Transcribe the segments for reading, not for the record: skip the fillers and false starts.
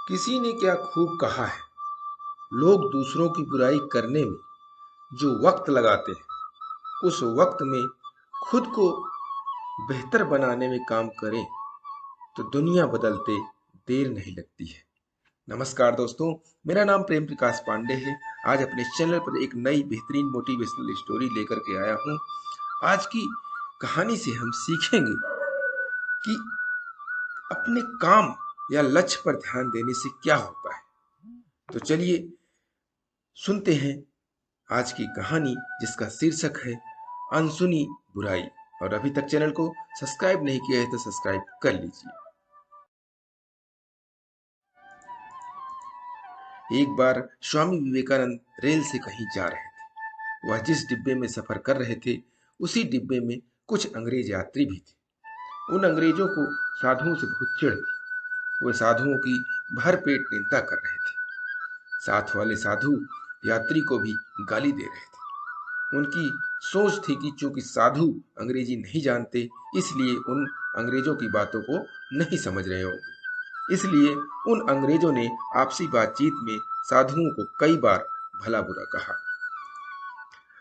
किसी ने क्या खूब कहा है, लोग दूसरों की बुराई करने में जो वक्त लगाते हैं, उस वक्त में खुद को बेहतर बनाने में काम करें तो दुनिया बदलते देर नहीं लगती है। नमस्कार दोस्तों, मेरा नाम प्रेम प्रकाश पांडे है। आज अपने चैनल पर एक नई बेहतरीन मोटिवेशनल स्टोरी लेकर के आया हूँ। आज की कहानी से हम सीखेंगे कि अपने काम या लक्ष्य पर ध्यान देने से क्या होता है। तो चलिए सुनते हैं आज की कहानी, जिसका शीर्षक है अनसुनी बुराई। और अभी तक चैनल को सब्सक्राइब नहीं किया है तो सब्सक्राइब कर लीजिए। एक बार स्वामी विवेकानंद रेल से कहीं जा रहे थे। वह जिस डिब्बे में सफर कर रहे थे, उसी डिब्बे में कुछ अंग्रेज यात्री भी थे। उन अंग्रेजों को साधुओं से बहुत चिढ़ थी। वे साधुओं की भरपेट निंदा कर रहे थे। साथ वाले साधु यात्री को भी गाली दे रहे थे। उनकी सोच थी कि चूंकि साधु अंग्रेजी नहीं जानते, इसलिए उन अंग्रेजों की बातों को नहीं समझ रहे होंगे। इसलिए उन अंग्रेजों ने आपसी बातचीत में साधुओं को कई बार भला बुरा कहा।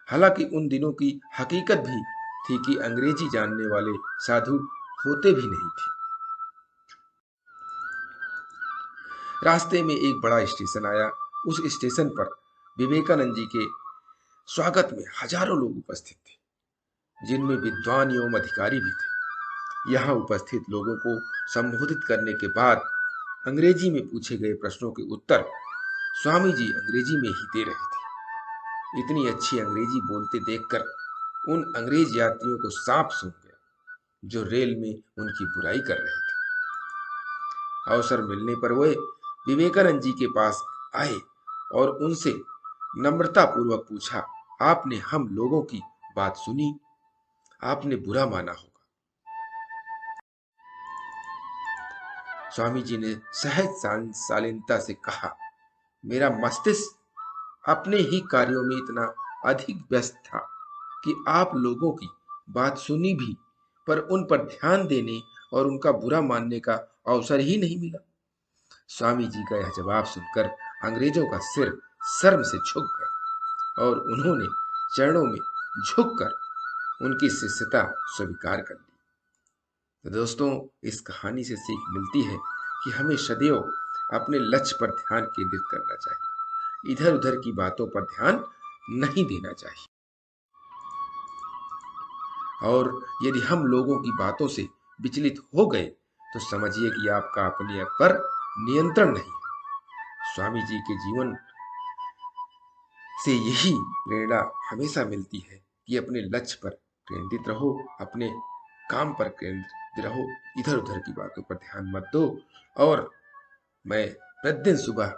हालांकि उन दिनों की हकीकत भी थी कि अंग्रेजी जानने वाले साधु होते भी नहीं थे। रास्ते में एक बड़ा स्टेशन आया। उस स्टेशन पर विवेकानंद जी के स्वागत में हजारों लोग उपस्थित थे, जिनमें विद्वान एवं अधिकारी भी थे। यहाँ उपस्थित लोगों को संबोधित करने के बाद अंग्रेजी में पूछे गए प्रश्नों के उत्तर स्वामी जी अंग्रेजी में ही दे रहे थे। इतनी अच्छी अंग्रेजी बोलते देखकर उन अंग्रेज यात्रियों को सांप सूंघ गया, जो रेल में उनकी बुराई कर रहे थे। अवसर मिलने पर वे विवेकानंद जी के पास आए और उनसे नम्रता पूर्वक पूछा, आपने हम लोगों की बात सुनी, आपने बुरा माना होगा। स्वामी जी ने सहज शालीनता से कहा, मेरा मस्तिष्क अपने ही कार्यों में इतना अधिक व्यस्त था कि आप लोगों की बात सुनी भी, पर उन पर ध्यान देने और उनका बुरा मानने का अवसर ही नहीं मिला। स्वामी जी का यह जवाब सुनकर अंग्रेजों का सिर शर्म से झुक गया और उन्होंने चरणों में झुककर उनकी शिष्यता स्वीकार कर ली। तो दोस्तों, इस कहानी से सीख मिलती है कि हमें सदैव अपने लक्ष्य पर ध्यान केंद्रित करना चाहिए। इधर उधर की बातों पर ध्यान नहीं देना चाहिए। और यदि हम लोगों की बातों से विचलित हो गए तो समझिए कि आपका अपने आप पर नियंत्रण नहीं है। स्वामी जी के जीवन से यही प्रेरणा हमेशा मिलती है कि अपने लक्ष्य पर केंद्रित रहो, अपने काम पर केंद्रित रहो, इधर उधर की बातों पर ध्यान मत दो। और मैं प्रतिदिन सुबह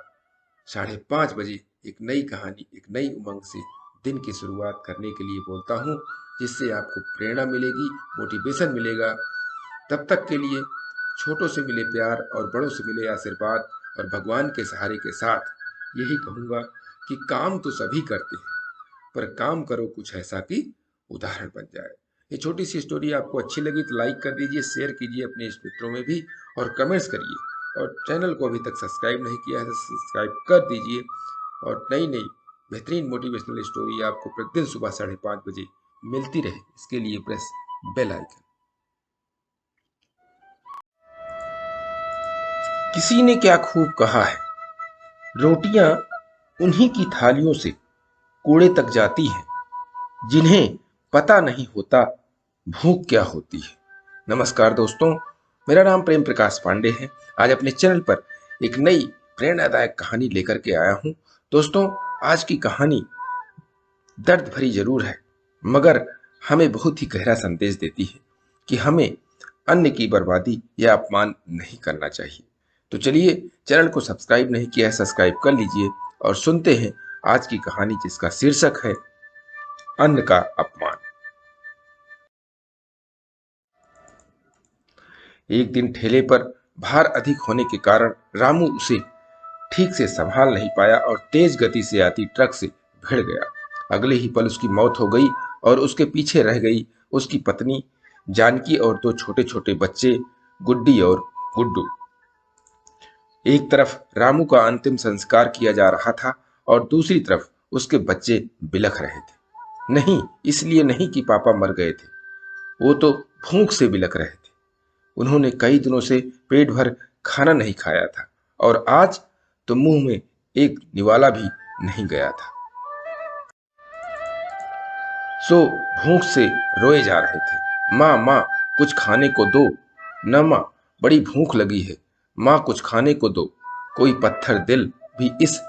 5:30 बजे एक नई कहानी, एक नई उमंग से दिन की शुरुआत करने के लिए बोलता हूँ, जिससे आपको प्रेरणा मिलेगी, मोटिवेशन मिलेगा। तब तक के लिए छोटों से मिले प्यार और बड़ों से मिले आशीर्वाद और भगवान के सहारे के साथ यही कहूँगा कि काम तो सभी करते हैं, पर काम करो कुछ ऐसा कि उदाहरण बन जाए। ये छोटी सी स्टोरी आपको अच्छी लगी तो लाइक कर दीजिए, शेयर कीजिए अपने मित्रों में भी और कमेंट्स करिए। और चैनल को अभी तक सब्सक्राइब नहीं किया है तो सब्सक्राइब कर दीजिए। और नई नई बेहतरीन मोटिवेशनल स्टोरी आपको प्रतिदिन सुबह 5:30 बजे मिलती रहे, इसके लिए प्रेस बेल आइकन। किसी ने क्या खूब कहा है, रोटियां उन्हीं की थालियों से कूड़े तक जाती हैं जिन्हें पता नहीं होता भूख क्या होती है। नमस्कार दोस्तों, मेरा नाम प्रेम प्रकाश पांडे है। आज अपने चैनल पर एक नई प्रेरणादायक कहानी लेकर के आया हूं। दोस्तों, आज की कहानी दर्द भरी जरूर है, मगर हमें बहुत ही गहरा संदेश देती है कि हमें अन्य की बर्बादी या अपमान नहीं करना चाहिए। तो चलिए, चैनल को सब्सक्राइब नहीं किया है सब्सक्राइब कर लीजिए और सुनते हैं आज की कहानी, जिसका शीर्षक है अन्न का अपमान। एक दिन ठेले पर भार अधिक होने के कारण रामू उसे ठीक से संभाल नहीं पाया और तेज गति से आती ट्रक से भिड़ गया। अगले ही पल उसकी मौत हो गई और उसके पीछे रह गई उसकी पत्नी जानकी और 2 छोटे छोटे बच्चे, गुड्डी और गुड्डू। एक तरफ रामू का अंतिम संस्कार किया जा रहा था और दूसरी तरफ उसके बच्चे बिलख रहे थे। नहीं, इसलिए नहीं कि पापा मर गए थे, वो तो भूख से बिलख रहे थे। उन्होंने कई दिनों से पेट भर खाना नहीं खाया था और आज तो मुंह में एक निवाला भी नहीं गया था। सो भूख से रोए जा रहे थे। माँ माँ, कुछ खाने को दो। न माँ, बड़ी भूख लगी है। माँ, कुछ खाने को दो। कोई पत्थर दिल भी इस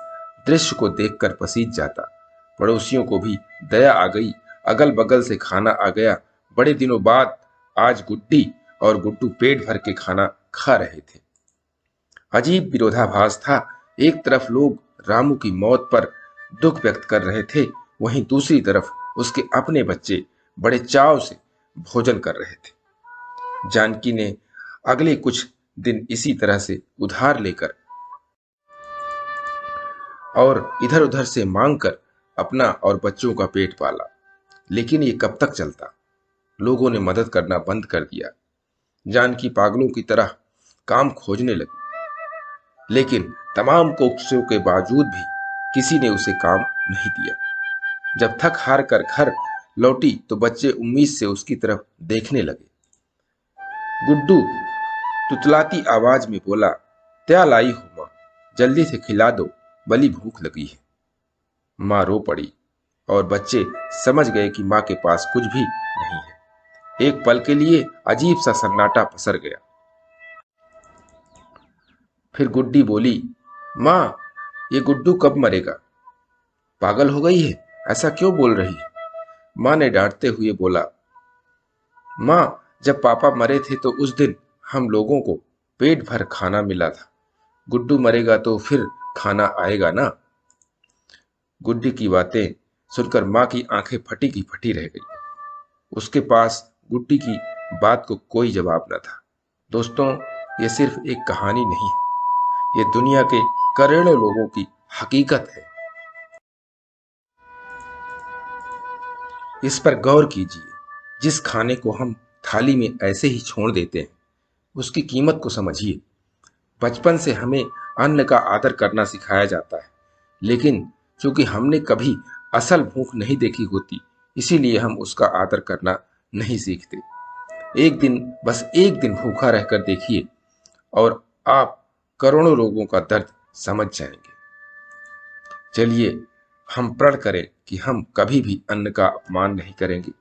दृश्य को देखकर पसीज जाता। पड़ोसियों को भी दया आ गई। अगल बगल से खाना आ गया। बड़े दिनों बाद आज गुड्डी और गुड्डू पेट भर के खाना खा रहे थे। अजीब विरोधाभास था। एक तरफ लोग रामू की मौत पर दुख व्यक्त कर रहे थे, वहीं दूसरी तरफ उसके अपने बच्चे बड़े चाव से भोजन कर रहे थे। जानकी ने अगले कुछ दिन इसी तरह से उधार लेकर और इधर उधर से मांग कर अपना और बच्चों का पेट पाला। लेकिन ये कब तक चलता? लोगों ने मदद करना बंद कर दिया। जानकी पागलों की तरह काम खोजने लगी, लेकिन तमाम कोशिशों के बावजूद भी किसी ने उसे काम नहीं दिया। जब थक हार कर घर लौटी तो बच्चे उम्मीद से उसकी तरफ देखने लगे। गुड्डू तुतलाती आवाज में बोला, क्या लाई हो माँ? जल्दी से खिला दो, बड़ी भूख लगी है। माँ रो पड़ी और बच्चे समझ गए कि माँ के पास कुछ भी नहीं है। एक पल के लिए अजीब सा सन्नाटा पसर गया। फिर गुड्डी बोली, माँ, ये गुड्डू कब मरेगा? पागल हो गई है? ऐसा क्यों बोल रही है? माँ ने डांटते हुए बोला, माँ, जब पापा मरे थे तो उस दिन हम लोगों को पेट भर खाना मिला था। गुड्डू मरेगा तो फिर खाना आएगा ना? गुड्डी की बातें सुनकर माँ की आंखें फटी की फटी रह गई। उसके पास गुड्डी की बात को कोई जवाब न था। दोस्तों, ये सिर्फ एक कहानी नहीं है, ये दुनिया के करोड़ों लोगों की हकीकत है। इस पर गौर कीजिए। जिस खाने को हम थाली में ऐसे ही छोड़ देते हैं, उसकी कीमत को समझिए। बचपन से हमें अन्न का आदर करना सिखाया जाता है, लेकिन चूंकि हमने कभी असल भूख नहीं देखी होती, इसीलिए हम उसका आदर करना नहीं सीखते। एक दिन, बस एक दिन भूखा रहकर देखिए और आप करोड़ों लोगों का दर्द समझ जाएंगे। चलिए, हम प्रण करें कि हम कभी भी अन्न का अपमान नहीं करेंगे।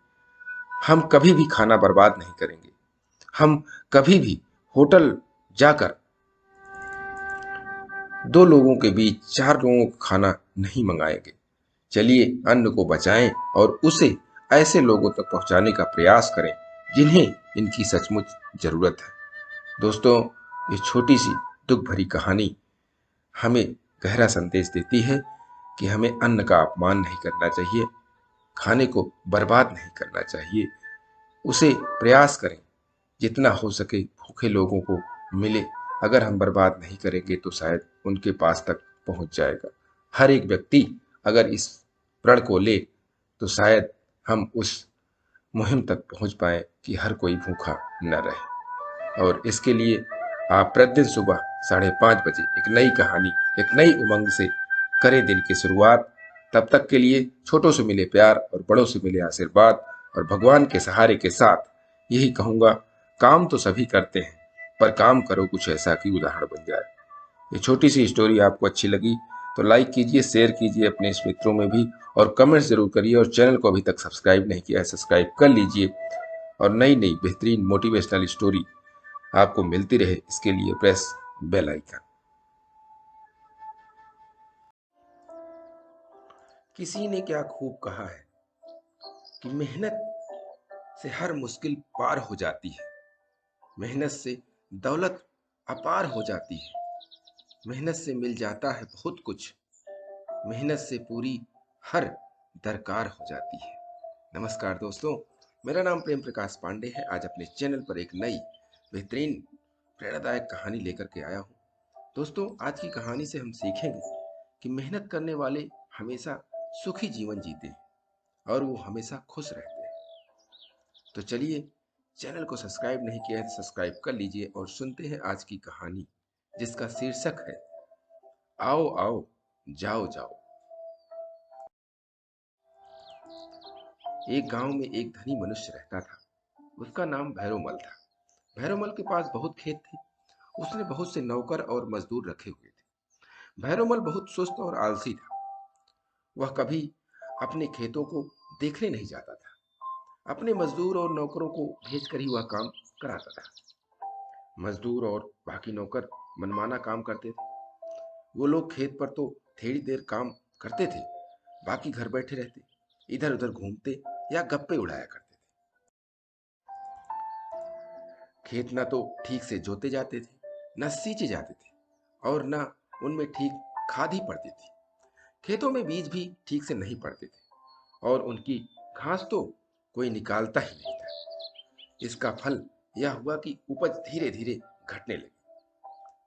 हम कभी भी खाना बर्बाद नहीं करेंगे। हम कभी भी होटल जाकर दो लोगों के बीच चार लोगों को खाना नहीं मंगाएंगे। चलिए, अन्न को बचाएं और उसे ऐसे लोगों तक पहुंचाने का प्रयास करें जिन्हें इनकी सचमुच जरूरत है। दोस्तों, ये छोटी सी दुख भरी कहानी हमें गहरा संदेश देती है कि हमें अन्न का अपमान नहीं करना चाहिए, खाने को बर्बाद नहीं करना चाहिए। उसे प्रयास करें जितना हो सके भूखे लोगों को मिले। अगर हम बर्बाद नहीं करेंगे तो शायद उनके पास तक पहुंच जाएगा। हर एक व्यक्ति अगर इस प्रण को ले तो शायद हम उस मुहिम तक पहुंच पाए कि हर कोई भूखा न रहे। और इसके लिए आप प्रतिदिन सुबह 5:30 बजे एक नई कहानी, एक नई उमंग से करें दिन की शुरुआत। तब तक के लिए छोटों से मिले प्यार और बड़ों से मिले आशीर्वाद और भगवान के सहारे के साथ यही कहूंगा, काम तो सभी करते हैं, पर काम करो कुछ ऐसा कि उदाहरण बन जाए। ये छोटी सी स्टोरी आपको अच्छी लगी तो लाइक कीजिए, शेयर कीजिए अपने इस मित्रों में भी और कमेंट्स जरूर करिए। और चैनल को अभी तक सब्सक्राइब नहीं किया है, सब्सक्राइब कर लीजिए और नई नई बेहतरीन मोटिवेशनल स्टोरी आपको मिलती रहे, इसके लिए प्रेस बेल आइकन। किसी ने क्या खूब कहा है कि मेहनत से हर मुश्किल पार हो जाती है, मेहनत से दौलत अपार हो जाती है, मेहनत से मिल जाता है बहुत कुछ, मेहनत से पूरी हर दरकार हो जाती है। नमस्कार दोस्तों, मेरा नाम प्रेम प्रकाश पांडे है। आज अपने चैनल पर एक नई बेहतरीन प्रेरणादायक कहानी लेकर के आया हूँ। दोस्तों, आज की कहानी से हम सीखेंगे कि मेहनत करने वाले हमेशा सुखी जीवन जीते हैं और वो हमेशा खुश रहते हैं। तो चलिए, चैनल को सब्सक्राइब नहीं किया है तो सब्सक्राइब कर लीजिए और सुनते हैं आज की कहानी। जिसका शीर्षक है आओ आओ जाओ जाओ। एक गांव में एक धनी मनुष्य रहता था। उसका नाम भैरोमल था। भैरोमल के पास बहुत खेत थे। उसने बहुत से नौकर और मजदूर रखे हुए थे। भैरोमल बहुत सुस्त और आलसी था। वह कभी अपने खेतों को देखने नहीं जाता था। अपने मजदूर और नौकरों को भेजकर ही वह काम कराता था। मजदूर और बाकी नौकर मनमाना काम करते थे। वो लोग खेत पर तो थोड़ी देर काम करते थे, बाकी घर बैठे रहते, इधर उधर घूमते या गप्पे उड़ाया करते थे। खेत न तो ठीक से जोते जाते थे, न सींचे जाते थे, और न उनमें ठीक खाद ही पड़ती थी। खेतों में बीज भी ठीक से नहीं पड़ते थे, और उनकी घास तो कोई निकालता ही नहीं था। इसका फल यह हुआ कि उपज धीरे धीरे घटने लगी।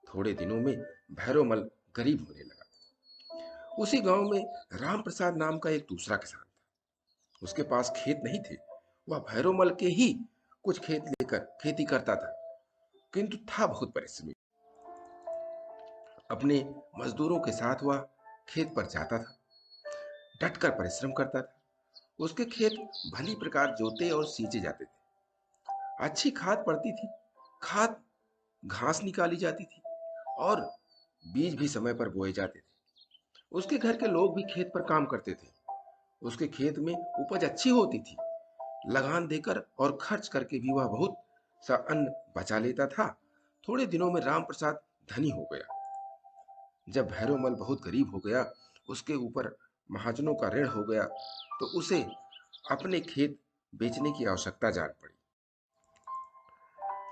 थोड़े दिनों में भैरोमल गरीब होने लगा। उसी गांव में राम प्रसाद नाम का एक दूसरा किसान था। उसके पास खेत नहीं थे। वह भैरोमल के ही कुछ खेत लेकर खेती करता था, किंतु था बहुत परिश्रमी। अपने मजदूरों के साथ वह खेत पर जाता था, डटकर परिश्रम करता था। उसके खेत भली प्रकार जोते और सींचे जाते थे। अच्छी खाद पड़ती थी, खाद घास निकाली जाती थी, और बीज भी समय पर बोए जाते थे। उसके घर के लोग भी खेत पर काम करते थे। उसके खेत में उपज अच्छी होती थी। लगान देकर और खर्च करके भी वह बहुत सा अन्न बचा लेता था। थोड़े दिनों में राम प्रसाद धनी हो गया। जब भैरोमल बहुत गरीब हो गया, उसके ऊपर महाजनों का ऋण हो गया, तो उसे अपने खेत बेचने की आवश्यकता जान पड़ी।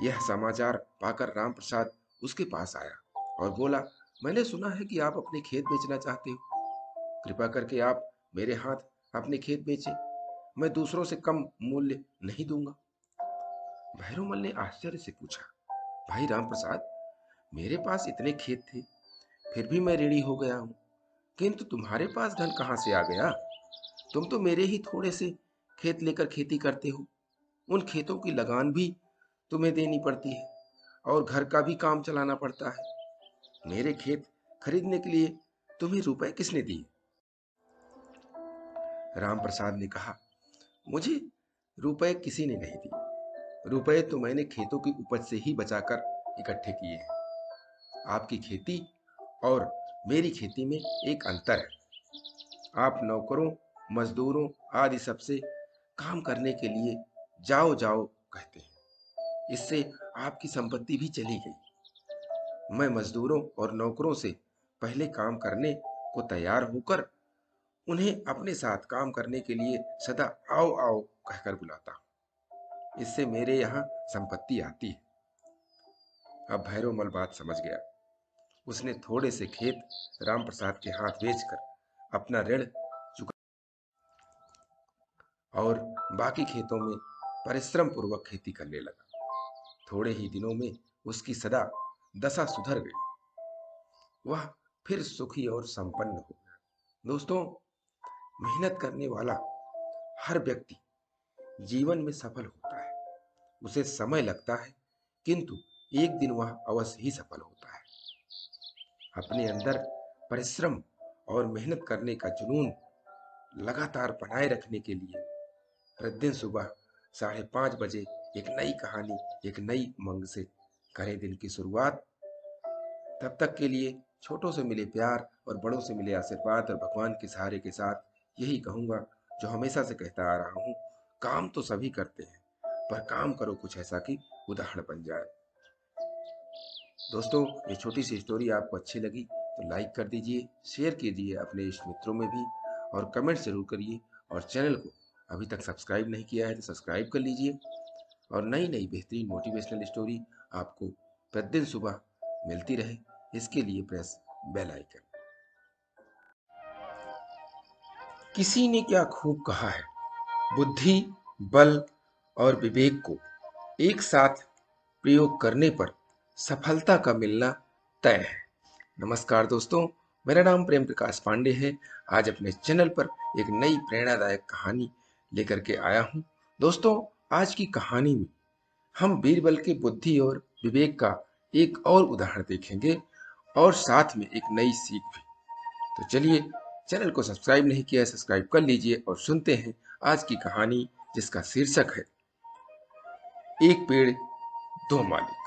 यह समाचार पाकर राम प्रसाद उसके पास आया और बोला, मैंने सुना है कि आप अपने खेत बेचना चाहते हो। कृपा करके आप मेरे हाथ अपने खेत बेचें। मैं दूसरों से कम मूल्य नहीं दूंगा। भैरोमल ने आश्चर्य से पूछा, भाई राम प्रसाद, मेरे पास इतने खेत थे, फिर भी मैं ऋणी हो गया हूं, किंतु तुम्हारे पास धन कहां से आ गया? तुम तो मेरे ही थोड़े से खेत लेकर खेती करते हो। उन खेतों की लगान भी तुम्हें देनी पड़ती है, और घर का भी काम चलाना पड़ता है। मेरे खेत खरीदने के लिए तुम्हें रुपए किसने दिए? राम प्रसाद ने कहा, मुझे रुपए किसी ने नहीं दिए। रुपए तो मैंने खेतों की उपज से ही बचाकर इकट्ठे किए हैं। आपकी खेती और मेरी खेती में एक अंतर है। आप नौकरों, मजदूरों आदि सबसे काम करने के लिए जाओ जाओ कहते हैं। इससे आपकी संपत्ति भी चली गई। मैं मजदूरों और नौकरों से पहले काम करने को तैयार होकर उन्हें अपने साथ काम करने के लिए सदा आओ आओ कहकर बुलाता हूं। इससे मेरे यहाँ संपत्ति आती है। अब भैरोमल बात समझ गया। उसने थोड़े से खेत राम प्रसाद के हाथ बेचकर अपना ऋण चुका और बाकी खेतों में परिश्रम पूर्वक खेती करने लगा। थोड़े ही दिनों में उसकी सदा दशा सुधर गई। वह फिर सुखी और संपन्न हो गया। दोस्तों, मेहनत करने वाला हर व्यक्ति जीवन में सफल होता है। उसे समय लगता है, किंतु एक दिन वह अवश्य ही सफल होता है। अपने अंदर परिश्रम और मेहनत करने का जुनून लगातार बनाए रखने के लिए प्रतिदिन सुबह 5:30 बजे एक नई कहानी, एक नई उमंग से करें दिन की शुरुआत। तब तक के लिए छोटों से मिले प्यार और बड़ों से मिले आशीर्वाद और भगवान के सहारे के साथ यही कहूँगा जो हमेशा से कहता आ रहा हूँ, काम तो सभी करते हैं, पर काम करो कुछ ऐसा कि उदाहरण बन जाए। दोस्तों, ये छोटी सी स्टोरी आपको अच्छी लगी तो लाइक कर दीजिए, शेयर कीजिए अपने इष्ट मित्रों में भी, और कमेंट जरूर करिए। और चैनल को अभी तक सब्सक्राइब नहीं किया है तो सब्सक्राइब कर लीजिए, और नई नई बेहतरीन मोटिवेशनल स्टोरी आपको प्रतिदिन सुबह मिलती रहे, इसके लिए प्रेस बेल आइकन। किसी ने क्या खूब कहा है, बुद्धि, बल और विवेक को एक साथ प्रयोग करने पर सफलता का मिलना तय है। नमस्कार दोस्तों, मेरा नाम प्रेम प्रकाश पांडे है। आज अपने चैनल पर एक नई प्रेरणादायक कहानी लेकर के आया हूं। दोस्तों, आज की कहानी में हम बीरबल के बुद्धि और विवेक का एक और उदाहरण देखेंगे और साथ में एक नई सीख भी। तो चलिए, चैनल को सब्सक्राइब नहीं किया है, सब्सक्राइब कर लीजिए और सुनते हैं आज की कहानी, जिसका शीर्षक है एक पेड़ दो मालिक।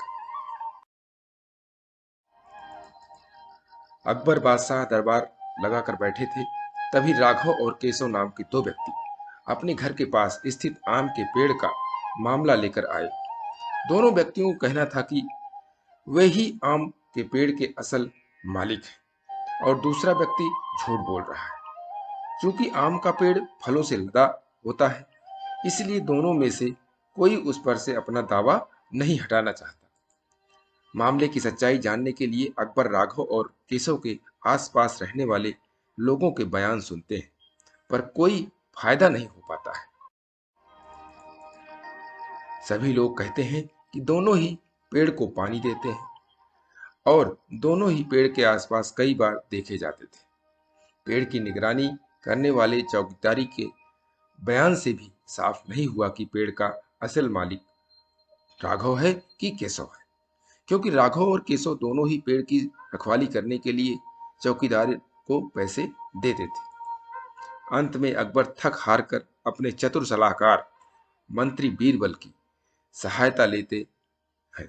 अकबर बादशाह दरबार लगाकर बैठे थे। तभी राघव और केशव नाम के दो व्यक्ति अपने घर के पास स्थित आम के पेड़ का मामला लेकर आए। दोनों व्यक्तियों को कहना था कि वे ही आम के पेड़ के असल मालिक हैं और दूसरा व्यक्ति झूठ बोल रहा है। क्योंकि आम का पेड़ फलों से लदा होता है, इसलिए दोनों में से कोई उस पर से अपना दावा नहीं हटाना चाहता। मामले की सच्चाई जानने के लिए अकबर राघव और केशव के आसपास रहने वाले लोगों के बयान सुनते हैं, पर कोई फायदा नहीं हो पाता है। सभी लोग कहते हैं कि दोनों ही पेड़ को पानी देते हैं और दोनों ही पेड़ के आसपास कई बार देखे जाते थे। पेड़ की निगरानी करने वाले चौकीदारी के बयान से भी साफ नहीं हुआ कि पेड़ का असल मालिक राघव है कि केशव है, क्योंकि राघव और केशव दोनों ही पेड़ की रखवाली करने के लिए चौकीदार को पैसे देते थे। अंत में अकबर थक हार कर अपने चतुर सलाहकार मंत्री बीरबल की सहायता लेते हैं।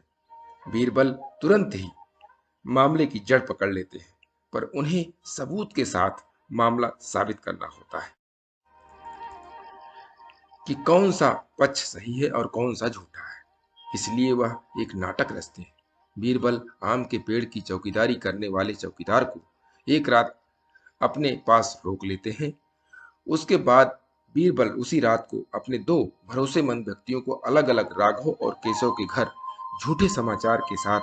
बीरबल तुरंत ही मामले की जड़ पकड़ लेते हैं, पर उन्हें सबूत के साथ मामला साबित करना होता है कि कौन सा पक्ष सही है और कौन सा झूठा है। इसलिए वह एक नाटक रचते हैं। बीरबल आम के पेड़ की चौकीदारी करने वाले चौकीदार को एक रात अपने पास रोक लेते हैं। उसके बाद बीरबल उसी रात को अपने दो भरोसेमंद व्यक्तियों को अलग अलग राघव और केशव के घर झूठे समाचार के साथ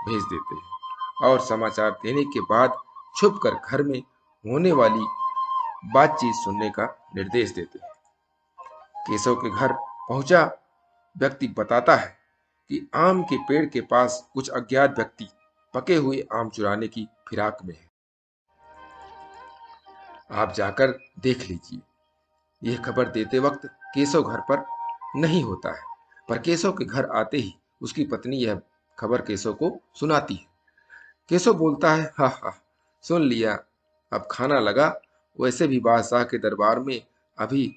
भेज देते हैं और समाचार देने के बाद छुपकर घर में होने वाली बातचीत सुनने का निर्देश देते हैं। केशव के घर पहुंचा व्यक्ति बताता है कि आम के पेड़ के पास कुछ अज्ञात व्यक्ति पके हुए आम चुराने की फिराक में है। आप जाकर देख लीजिए। यह खबर देते वक्त केशव घर पर नहीं होता है, पर केशव के घर आते ही उसकी पत्नी यह खबर केशव को सुनाती है। केशव बोलता है, हा हा, सुन लिया, अब खाना लगा। वैसे भी बादशाह के दरबार में अभी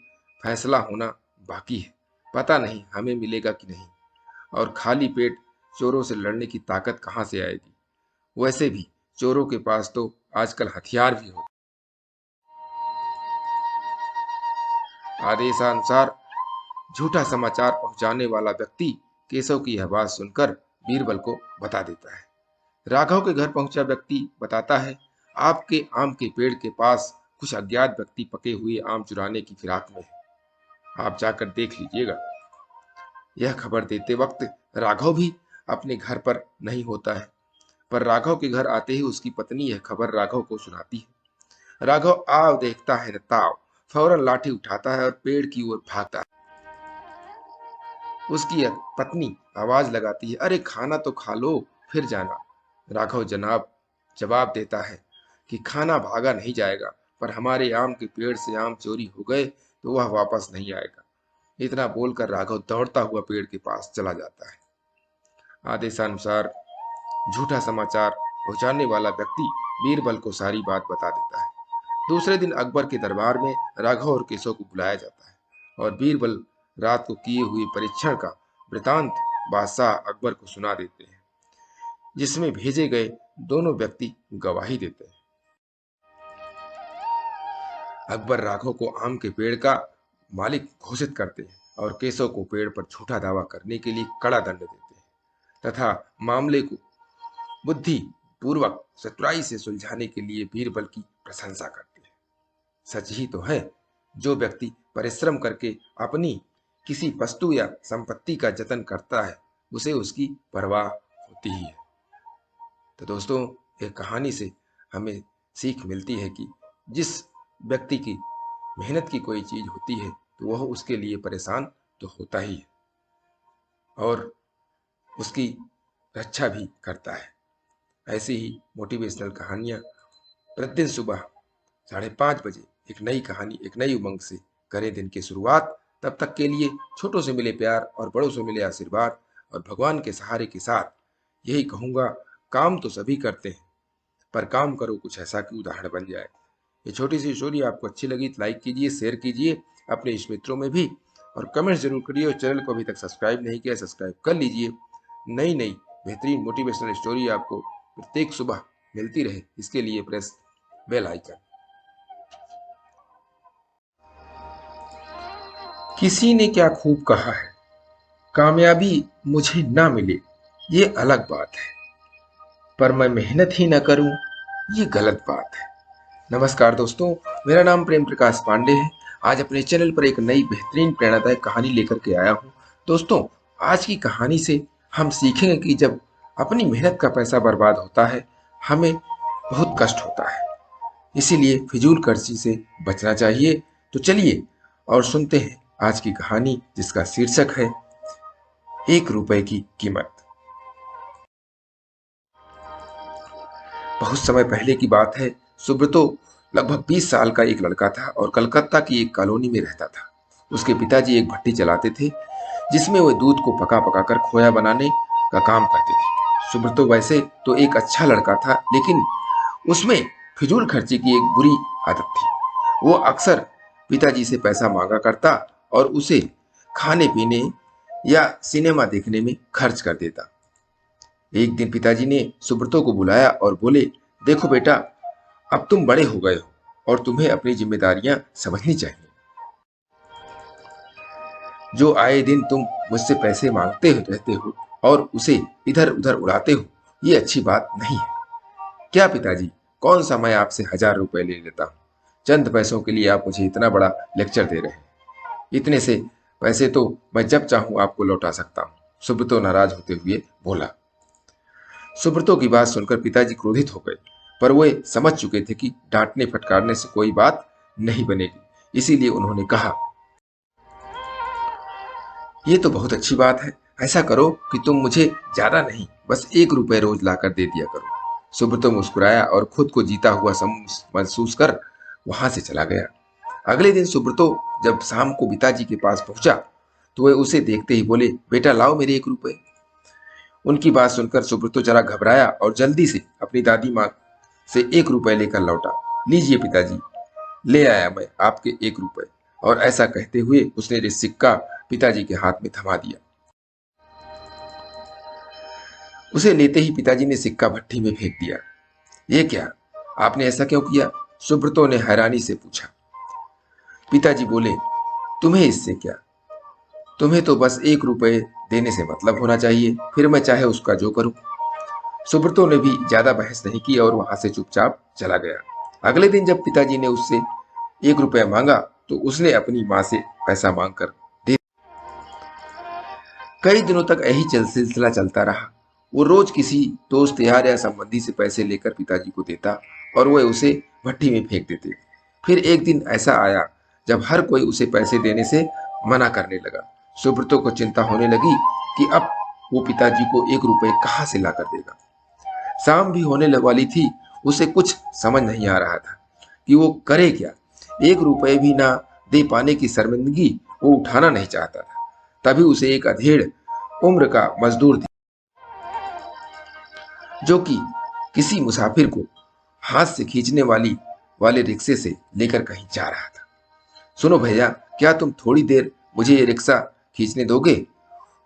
फैसला होना बाकी है, पता नहीं हमें मिलेगा कि नहीं। और खाली पेट चोरों से लड़ने की ताकत कहाँ से आएगी। वैसे भी चोरों के पास तो आजकल हथियार भी होते। आदेशानुसार झूठा समाचार पहुंचाने वाला व्यक्ति केशव की यह बात सुनकर बीरबल को बता देता है। राघव के घर पहुंचा व्यक्ति बताता है, आपके आम के पेड़ के पास कुछ अज्ञात व्यक्ति पके हुए आम चुराने की फिराक में है, आप जाकर देख लीजिएगा। यह खबर देते वक्त राघव भी अपने घर पर नहीं होता है, पर राघव के घर आते ही उसकी पत्नी यह खबर राघव को सुनाती है। राघव आव देखता है न ताव, फौरन लाठी उठाता है और पेड़ की ओर भागता है। उसकी पत्नी आवाज लगाती है, अरे खाना तो खा लो फिर जाना। राघव जवाब देता है कि खाना भागा नहीं जाएगा, पर हमारे आम के पेड़ से आम चोरी हो गए तो वह वापस नहीं आएगा। इतना बोलकर राघव दौड़ता हुआ पेड़ के पास चला जाता है। आदेशानुसार झूठा समाचार पहुंचाने वाला व्यक्ति बीरबल को सारी बात बता देता है। दूसरे दिन अकबर के दरबार में राघव और केशव को बुलाया जाता है और बीरबल रात को किए हुए परीक्षण का वृतांत बादशाह अकबर को सुना देते हैं, जिसमें भेजे गए दोनों व्यक्ति गवाही देते हैं। अकबर राघव को आम के पेड़ का मालिक घोषित करते हैं और केशव को पेड़ पर झूठा दावा करने के लिए कड़ा दंड देते हैं तथा मामले को बुद्धि पूर्वक चतुराई से सुलझाने के लिए बीरबल की प्रशंसा करते हैं। सच ही तो है, जो व्यक्ति परिश्रम करके अपनी किसी वस्तु या संपत्ति का जतन करता है उसे उसकी परवाह होती ही है। तो दोस्तों, एक कहानी से हमें सीख मिलती है कि जिस व्यक्ति की मेहनत की कोई चीज होती है तो वह उसके लिए परेशान तो होता ही है और उसकी रक्षा भी करता है। ऐसी ही मोटिवेशनल कहानियां प्रतिदिन सुबह 5:30 बजे एक नई कहानी, एक नई उमंग से करें दिन की शुरुआत। तब तक के लिए छोटों से मिले प्यार और बड़ों से मिले आशीर्वाद और भगवान के सहारे के साथ यही कहूंगा, काम तो सभी करते हैं, पर काम करो कुछ ऐसा कि उदाहरण बन जाए। ये छोटी सी स्टोरी आपको अच्छी लगी तो लाइक कीजिए, शेयर कीजिए अपने इष्ट मित्रों में भी, और कमेंट जरूर करिए। और चैनल को अभी तक सब्सक्राइब नहीं किया, सब्सक्राइब कर लीजिए। नई नई बेहतरीन मोटिवेशनल स्टोरी आपको प्रत्येक सुबह मिलती रहे, इसके लिए प्रेस बेल आइकन। किसी ने क्या खूब कहा है, कामयाबी मुझे ना मिले ये अलग बात है, पर मैं मेहनत ही ना करूं ये गलत बात है। नमस्कार दोस्तों, मेरा नाम प्रेम प्रकाश पांडे है। आज अपने चैनल पर एक नई बेहतरीन प्रेरणादायक कहानी लेकर के आया हूं। दोस्तों, आज की कहानी से हम सीखेंगे कि जब अपनी मेहनत का पैसा बर्बाद होता है, हमें बहुत कष्ट होता है। इसीलिए फिजूल खर्ची से बचना चाहिए। तो चलिए और सुनते हैं आज की कहानी, जिसका शीर्षक है 1 रुपए की कीमत। बहुत समय पहले की बात है। सुब्रतो लगभग 20 साल का एक लड़का था और कलकत्ता की एक कॉलोनी में रहता था। उसके पिताजी एक भट्टी चलाते थे, जिसमें वे दूध को पका पका कर खोया बनाने का काम करते थे। सुब्रतो वैसे तो एक अच्छा लड़का था, लेकिन उसमें फिजूल खर्ची की एक बुरी आदत थी। वो अक्सर पिताजी से पैसा मांगा करता और उसे खाने पीने या सिनेमा देखने में खर्च कर देता। एक दिन पिताजी ने सुब्रतो को बुलाया और बोले, देखो बेटा, अब तुम बड़े हो गए हो और तुम्हें अपनी जिम्मेदारियां समझनी चाहिए। जो आए दिन तुम मुझसे पैसे मांगते हो रहते हो और उसे इधर उधर उड़ाते हो, ये अच्छी बात नहीं है। क्या पिताजी, कौन सा मैं आपसे 1000 रुपए ले लेता हूँ? चंद पैसों के लिए आप मुझे इतना बड़ा लेक्चर दे रहे हैं। इतने से पैसे तो मैं जब चाहूं आपको लौटा सकता हूँ। सुब्रतो नाराज होते हुए बोला। सुब्रतो की बात सुनकर पिताजी क्रोधित हो गए, पर वे समझ चुके थे कि डांटने फटकारने से कोई बात नहीं बनेगी। इसीलिए उन्होंने कहा, ये तो बहुत अच्छी बात है। ऐसा करो कि तुम मुझे ज्यादा नहीं, बस 1 रुपए रोज लाकर दे दिया करो। सुब्रतो मुस्कुराया और खुद को जीता हुआ महसूस कर वहां से चला गया। अगले दिन सुब्रतो जब शाम को पिताजी के पास पहुंचा, तो वे उसे देखते ही बोले, बेटा लाओ मेरे 1 रुपए। उनकी बात सुनकर सुब्रतो जरा घबराया और जल्दी से अपनी दादी माँ से 1 रुपए लेकर लौटा। लीजिए पिताजी, ले आया मैं आपके 1 रुपए। और ऐसा कहते हुए उसने ये सिक्का पिताजी के हाथ में थमा दिया। उसे लेते ही पिताजी ने सिक्का भट्टी में फेंक दिया। ये क्या, आपने ऐसा क्यों किया? सुब्रतो ने हैरानी से पूछा। पिताजी बोले, तुम्हें इससे क्या? तुम्हें तो बस 1 रुपए देने से मतलब होना चाहिए, फिर मैं चाहे उसका जो करूं। सुब्रतो ने भी ज्यादा बहस नहीं की और वहां से चुपचाप चला गया। अगले दिन जब पिताजी ने उससे 1 रुपया मांगा, तो उसने अपनी माँ से पैसा मांगकर दे। कई दिनों तक यही सिलसिला चलता रहा। वो रोज किसी दोस्त यार या संबंधी से पैसे लेकर पिताजी को देता और वह उसे भट्टी में फेंक देते। फिर एक दिन ऐसा आया जब हर कोई उसे पैसे देने से मना करने लगा। सुब्रतो को चिंता होने लगी कि अब वो पिताजी को 1 रुपए कहाँ से लाकर देगा। शाम भी होने वाली थी। उसे कुछ समझ नहीं आ रहा था कि वो करे क्या। 1 रुपए भी ना दे पाने की शर्मिंदगी वो उठाना नहीं चाहता था। तभी उसे एक अधेड़ उम्र का मजदूर जो कि किसी मुसाफिर को हाथ से खींचने वाले रिक्शे से लेकर कहीं जा रहा था। सुनो भैया, क्या तुम थोड़ी देर मुझे ये रिक्शा खींचने दोगे?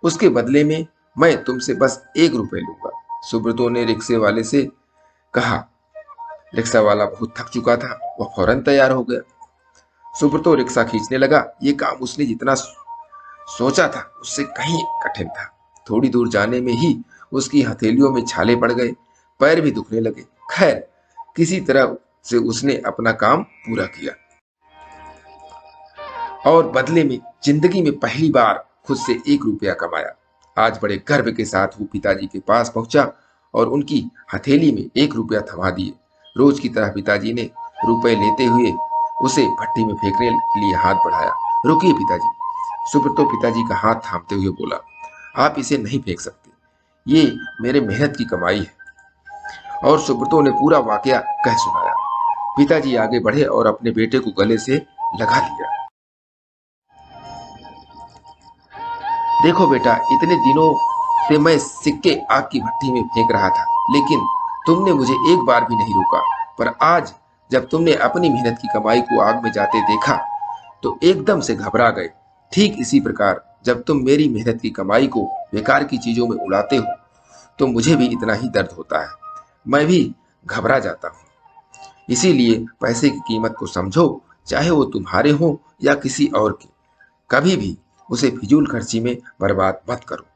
उसके बदले में मैं तुमसे बस 1 रुपए लूंगा। सुब्रतो ने रिक्शे वाले से कहा। रिक्शा वाला बहुत थक चुका था, वह फौरन तैयार हो गया। सुब्रतो रिक्शा खींचने लगा। ये काम उसने जितना सोचा था उससे कहीं कठिन था। थोड़ी दूर जाने में ही उसकी हथेलियों में छाले पड़ गए, पैर भी दुखने लगे। खैर, किसी तरह से उसने अपना काम पूरा किया और बदले में जिंदगी में पहली बार खुद से 1 रुपया कमाया। आज बड़े गर्व के साथ वो पिताजी के पास पहुंचा और उनकी हथेली में 1 रुपया थमा दिए। रोज की तरह पिताजी ने रुपए लेते हुए उसे भट्टी में फेंकने के लिए हाथ बढ़ाया। रुकिए पिताजी, सुब्रतो पिताजी का हाथ थामते हुए बोला, आप इसे नहीं फेंक सकते, ये मेरे मेहनत की कमाई है। और सुब्रतो ने पूरा वाकया कह सुनाया। पिताजी आगे बढ़े और अपने बेटे को गले से लगा लिया। देखो बेटा, इतने दिनों से मैं सिक्के आग की भट्टी में फेंक रहा था, लेकिन तुमने मुझे एक बार भी नहीं रोका। पर आज जब तुमने अपनी मेहनत की कमाई को आग में जाते देखा तो एकदम से घबरा गए। ठीक इसी प्रकार जब तुम मेरी मेहनत की कमाई को बेकार की चीजों में उड़ाते हो तो मुझे भी इतना ही दर्द होता है। मैं भी घबरा जाता हूँ। इसीलिए पैसे की कीमत को समझो, चाहे वो तुम्हारे हो या किसी और के। कभी भी उसे फिजूल खर्ची में बर्बाद मत करो।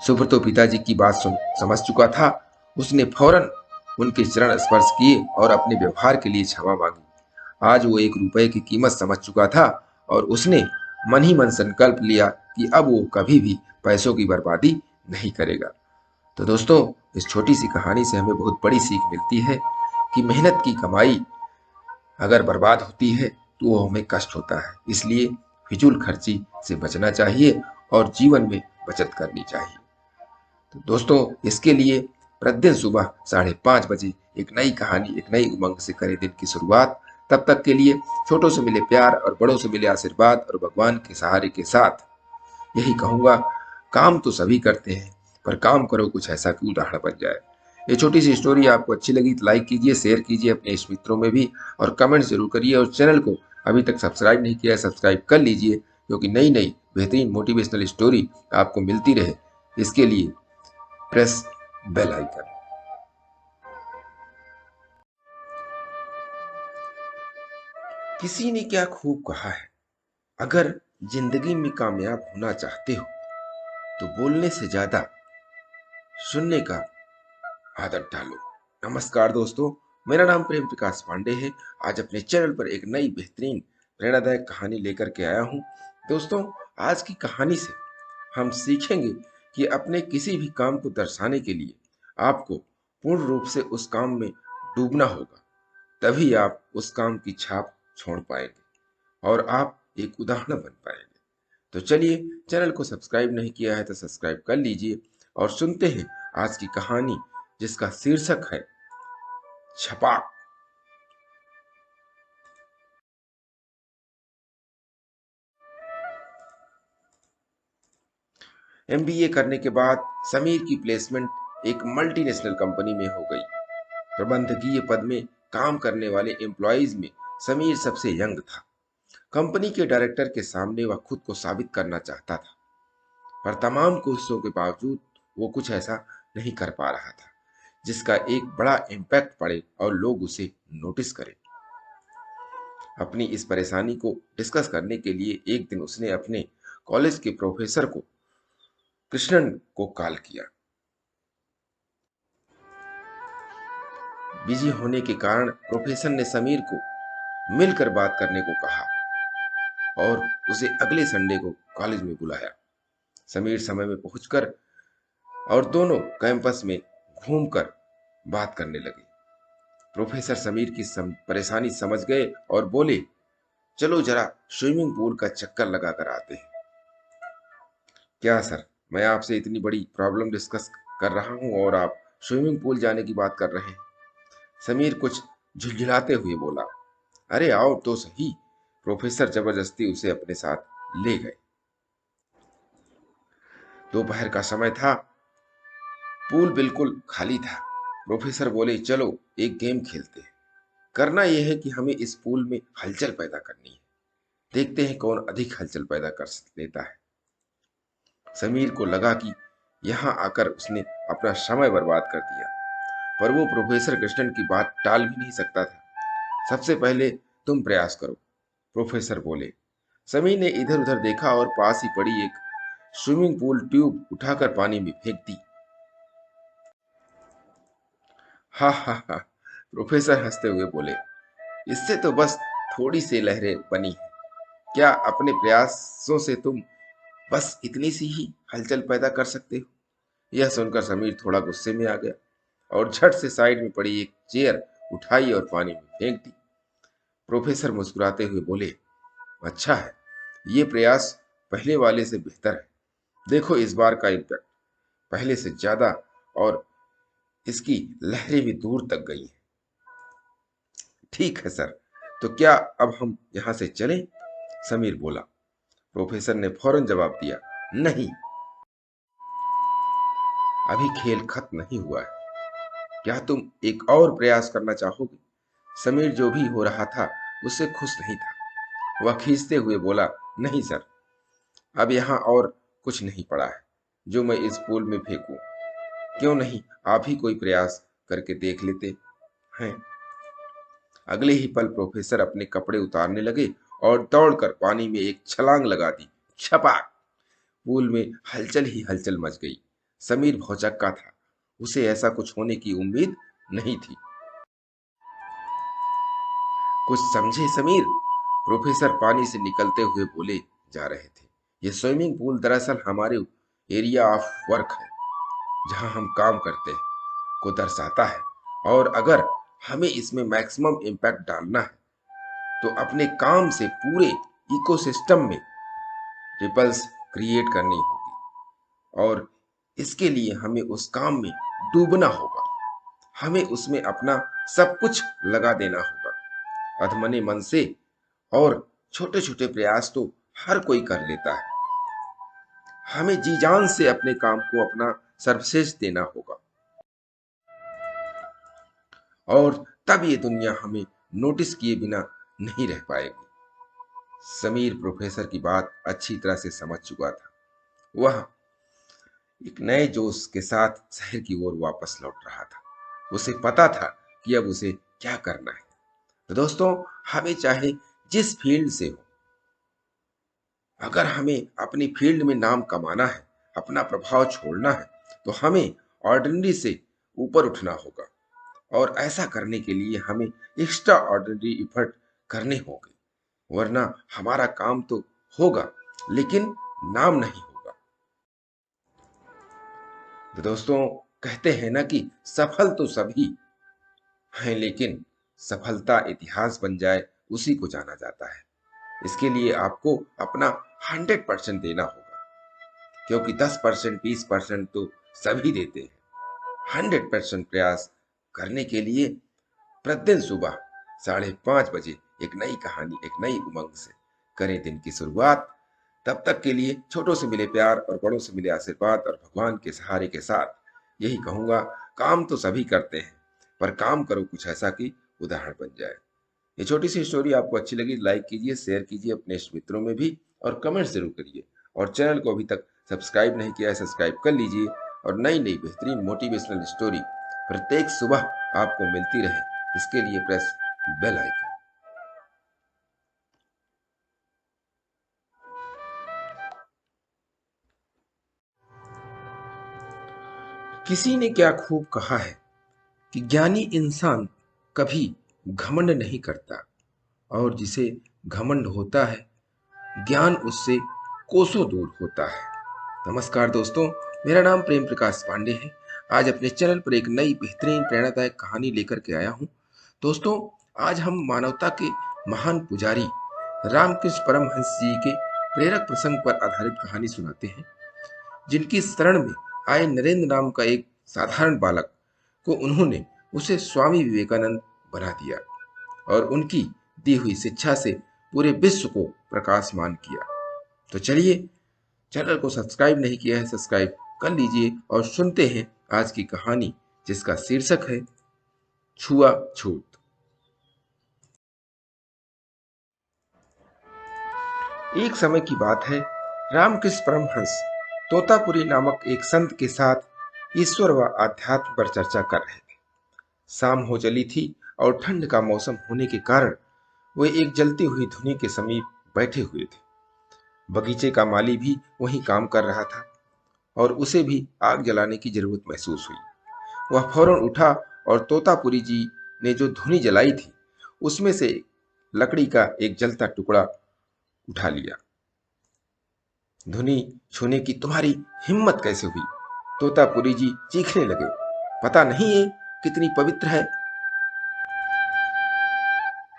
सुब्रतो पिताजी की बात सुन समझ चुका था। उसने फौरन उनके चरण स्पर्श किए और अपने व्यवहार के लिए क्षमा मांगी। आज वो 1 रुपए की कीमत समझ चुका था और उसने मन ही मन संकल्प लिया कि अब वो कभी भी पैसों की बर्बादी नहीं करेगा। तो दोस्तों, इस छोटी सी कहानी से हमें बहुत बड़ी सीख मिलती है कि मेहनत की कमाई अगर बर्बाद होती है तो वो हमें कष्ट होता है। इसलिए फिजूल खर्ची से बचना चाहिए और जीवन में बचत करनी चाहिए। तो दोस्तों, इसके लिए प्रतिदिन सुबह 5:30 बजे एक नई कहानी, एक नई उमंग से करें दिन की शुरुआत। तब तक के लिए छोटों से मिले प्यार और बड़ों से मिले आशीर्वाद और भगवान के सहारे के साथ यही कहूंगा, काम तो सभी करते हैं, पर काम करो कुछ ऐसा कि उदाहरण बन जाए। ये छोटी सी स्टोरी आपको अच्छी लगी तो लाइक कीजिए, शेयर कीजिए अपने इष्ट मित्रों में भी और कमेंट जरूर करिए। और चैनल को अभी तक सब्सक्राइब नहीं किया है, सब्सक्राइब कर लीजिए, क्योंकि नई नई बेहतरीन मोटिवेशनल स्टोरी आपको मिलती रहे। इसके लिए प्रेस बेल आइकन। किसी ने क्या खूब कहा है, अगर जिंदगी में कामयाब होना चाहते हो तो बोलने से ज्यादा सुनने का आदत डालो। नमस्कार दोस्तों, मेरा नाम प्रेम प्रकाश पांडे है। आज अपने चैनल पर एक नई बेहतरीन प्रेरणादायक कहानी लेकर के आया हूँ। दोस्तों, आज की कहानी से हम सीखेंगे कि अपने किसी भी काम को दर्शाने के लिए आपको पूर्ण रूप से उस काम में डूबना होगा। तभी आप उस काम की छाप छोड़ पाएंगे और आप एक उदाहरण बन पाएंगे। तो चलिए, चैनल को सब्सक्राइब नहीं किया है तो सब्सक्राइब कर लीजिए और सुनते हैं आज की कहानी, जिसका शीर्षक है छपाक। एमबीए करने के बाद समीर की प्लेसमेंट एक मल्टीनेशनल कंपनी में हो गई। प्रबंधकीय पद में काम करने वाले एम्प्लॉयज में समीर सबसे यंग था। कंपनी के डायरेक्टर के सामने वह खुद को साबित करना चाहता था, पर तमाम कोशिशों के बावजूद वो कुछ ऐसा नहीं कर पा रहा था जिसका एक बड़ा इम्पैक्ट पड़े और लोग उसे नोटिस करें। अपनी इस परेशानी को डिस्कस करने के लिए एक दिन उसने अपने कॉलेज के प्रोफेसर को कृष्णन को कॉल किया। बिजी होने के कारण प्रोफेसर ने समीर को मिलकर बात करने को कहा और उसे अगले संडे को कॉलेज में बुलाया। समीर समय में पहुंचकर और दोनों कैंपस में घूमकर बात करने लगे। प्रोफेसर समीर की परेशानी समझ गए और बोले, चलो जरा स्विमिंग पूल का चक्कर लगा कर आते हैं। क्या सर, मैं आपसे इतनी बड़ी प्रॉब्लम डिस्कस कर रहा हूं और आप स्विमिंग पूल जाने की बात कर रहे हैं? समीर कुछ झुंझुलाते हुए बोला। अरे आओ तो सही। प्रोफेसर जबरदस्ती उसे अपने साथ ले गए। दोपहर का समय था, पूल बिल्कुल खाली था। प्रोफेसर बोले, चलो एक गेम खेलते हैं। करना यह है कि हमें इस पूल में हलचल पैदा करनी है। देखते हैं कौन अधिक हलचल पैदा कर लेता है। समीर को लगा कि यहाँ आकर उसने अपना समय बर्बाद कर दिया, पर वो प्रोफेसर कृष्णन की बात टाल भी नहीं सकता था। सबसे पहले तुम प्रयास करो, प्रोफेसर बोले। समीर ने इधर उधर देखा और पास ही पड़ी एक स्विमिंग पूल ट्यूब उठाकर पानी में फेंक दी। हा हा हा, प्रोफेसर हंसते हुए बोले, इससे तो बस थोड़ी सी लहरें बनी है। क्या अपने प्रयासों से तुम बस इतनी सी ही हलचल पैदा कर सकते हो? यह सुनकर समीर थोड़ा गुस्से में आ गया और झट से साइड में पड़ी एक चेयर उठाई और पानी में फेंक दी। प्रोफेसर मुस्कुराते हुए बोले, अच्छा है, ये प्रयास पहले वाले से बेहतर है। देखो इस बार का इम्पैक्ट पहले से ज्यादा और इसकी लहरें भी दूर तक गई हैं। ठीक है सर, तो क्या अब हम यहाँ से चलें? समीर बोला। प्रोफेसर ने फौरन जवाब दिया, नहीं, अभी खेल खत्म नहीं हुआ है। क्या तुम एक और प्रयास करना चाहोगे? समीर जो भी हो रहा था उससे खुश नहीं था। वह खींचते हुए बोला, नहीं सर, अब यहाँ और कुछ नहीं पड़ा है जो मैं इस पूल में फेंकूं। क्यों नहीं आप ही कोई प्रयास करके देख लेते हैं? अगले ही पल प्रोफेसर अपने कपड़े उतारने लगे और दौड़कर पानी में एक छलांग लगा दी। छपाक! पूल में हलचल ही हलचल मच गई। समीर भौचक्का था। उसे ऐसा कुछ होने की उम्मीद नहीं थी। कुछ समझे समीर? प्रोफेसर पानी से निकलते हुए बोले जा रहे थे। यह स्विमिंग पूल दरअसल हमारे एरिया ऑफ वर्क है, जहां हम काम करते हैं, को दर्शाता है। और अगर हमें इसमें मैक्सिमम इम्पैक्ट डालना है तो अपने काम से पूरे इकोसिस्टम में रिपल्स क्रिएट करनी होगी। और इसके लिए हमें उस काम में डूबना होगा। हमें उसमें अपना सब कुछ लगा देना होगा, अधमने मन से। और छोटे छोटे प्रयास तो हर कोई कर लेता है। हमें जी जान से अपने काम को अपना सर्वश्रेष्ठ देना होगा, और तब ये दुनिया हमें नोटिस किए बिना नहीं रह पाएगी। समीर प्रोफेसर की बात अच्छी तरह से समझ चुका था। वह एक नए जोश के साथ शहर की ओर वापस लौट रहा था। उसे पता था कि अब उसे क्या करना है। तो दोस्तों, हमें चाहे जिस फील्ड से हो, अगर हमें अपनी फील्ड में नाम कमाना है, अपना प्रभाव छोड़ना है, तो हमें ऑर्डिनरी से ऊपर उठना होगा। और ऐसा करने के लिए हमें एक्स्ट्रा ऑर्डिनरी इफर्ट करने होंगे, वरना हमारा काम तो होगा लेकिन नाम नहीं होगा। तो दोस्तों, कहते हैं ना कि सफल तो सभी हैं, लेकिन सफलता इतिहास बन जाए उसी को जाना जाता है। इसके लिए आपको अपना 100% देना होगा, क्योंकि 10% 20% तो सभी देते हैं। 100% प्रयास करने के लिए प्रतिदिन सुबह 5:30 बजे एक नई कहानी, एक नई उमंग से करें दिन की शुरुआत। तब तक के लिए छोटों से मिले प्यार और बड़ों से मिले आशीर्वाद और भगवान के सहारे के साथ यही कहूंगा, काम तो सभी करते हैं, पर काम करो कुछ ऐसा कि उदाहरण बन जाए। ये छोटी सी स्टोरी आपको अच्छी लगी, लाइक कीजिए, शेयर कीजिए अपने इष्ट मित्रों में भी, और कमेंट जरूर करिए। और चैनल को अभी तक सब्सक्राइब नहीं किया है, सब्सक्राइब कर लीजिए। और नई नई बेहतरीन मोटिवेशनल स्टोरी प्रत्येक सुबह आपको मिलती रहे, इसके लिए प्रेस बेल आइकन। किसी ने क्या खूब कहा है कि ज्ञानी इंसान कभी घमंड नहीं करता, और जिसे घमंड होता है, ज्ञान उससे कोसों दूर होता है। नमस्कार दोस्तों, मेरा नाम प्रेम प्रकाश पांडे है। आज अपने चैनल पर एक नई बेहतरीन प्रेरणादायक कहानी लेकर के आया हूँ। दोस्तों, आज हम मानवता के महान पुजारी रामकृष्ण परमहंस जी के प्रेरक प्रसंग पर आधारित कहानी सुनाते हैं, जिनकी शरण में आए नरेंद्र नाम का एक साधारण बालक को उन्होंने उसे स्वामी विवेकानंद बना दिया, और उनकी दी हुई शिक्षा से पूरे विश्व को प्रकाशमान किया। तो चलिए, चैनल को सब्सक्राइब नहीं किया है, सब्सक्राइब कर लीजिए और सुनते हैं आज की कहानी, जिसका शीर्षक है छुआछूत। एक समय की बात है, रामकृष्ण परमहंस तोतापुरी नामक एक संत के साथ ईश्वर व आध्यात्म पर चर्चा कर रहे थे। शाम हो चली थी और ठंड का मौसम होने के कारण वे एक जलती हुई धुनी के समीप बैठे हुए थे। बगीचे का माली भी वहीं काम कर रहा था, और उसे भी आग जलाने की जरूरत महसूस हुई। वह फौरन उठा और तोतापुरी जी ने जो धुनी जलाई थी उसमें से लकड़ी का एक जलता टुकड़ा उठा लिया। धुनी छूने की तुम्हारी हिम्मत कैसे हुई? तोतापुरी जी चीखने लगे। पता नहीं ये कितनी पवित्र है।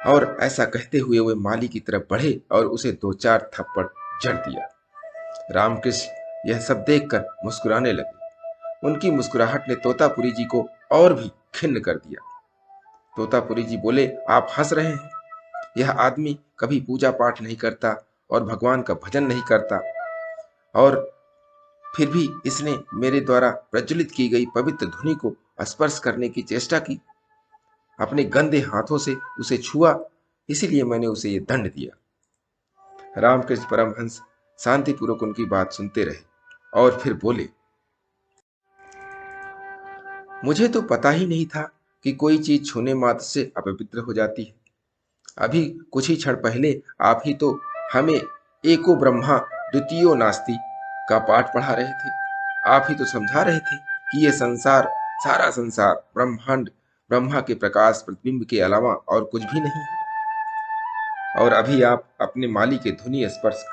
और ऐसा कहते हुए वे माली की तरफ बढ़े और उसे 2-4 थप्पड़ जड़ दिया। रामकृष्ण यह सब देखकर मुस्कुराने लगे। उनकी मुस्कुराहट ने तोतापुरी जी को और भी खिन्न कर दिया। तोतापुरी जी बोले, आप हंस रहे हैं? यह आदमी कभी पूजा पाठ नहीं करता और भगवान का भजन नहीं करता, और फिर भी इसने मेरे द्वारा प्रज्वलित की गई पवित्र धुनी को स्पर्श करने की चेष्टा की, अपने गंदे हाथों से उसे छुआ, इसीलिए मैंने उसे ये दंड दिया। रामकृष्ण परमहंस शांतिपूर्वक उनकी बात सुनते रहे और फिर बोले, मुझे तो पता ही नहीं था कि कोई चीज छूने मात्र से अपवित्र हो जाती है। अभी कुछ ही क्षण पहले आप ही तो हमें एको ब्रह्मा द्वितीयो नास्ति का पाठ पढ़ा रहे थे। आप ही तो समझा रहे थे कि ये संसार, सारा संसार, ब्रह्मांड ब्रह्मा के प्रकाश प्रतिबिंब के अलावा और कुछ भी नहीं है। और अभी आप अपने माली के धुनी स्पर्श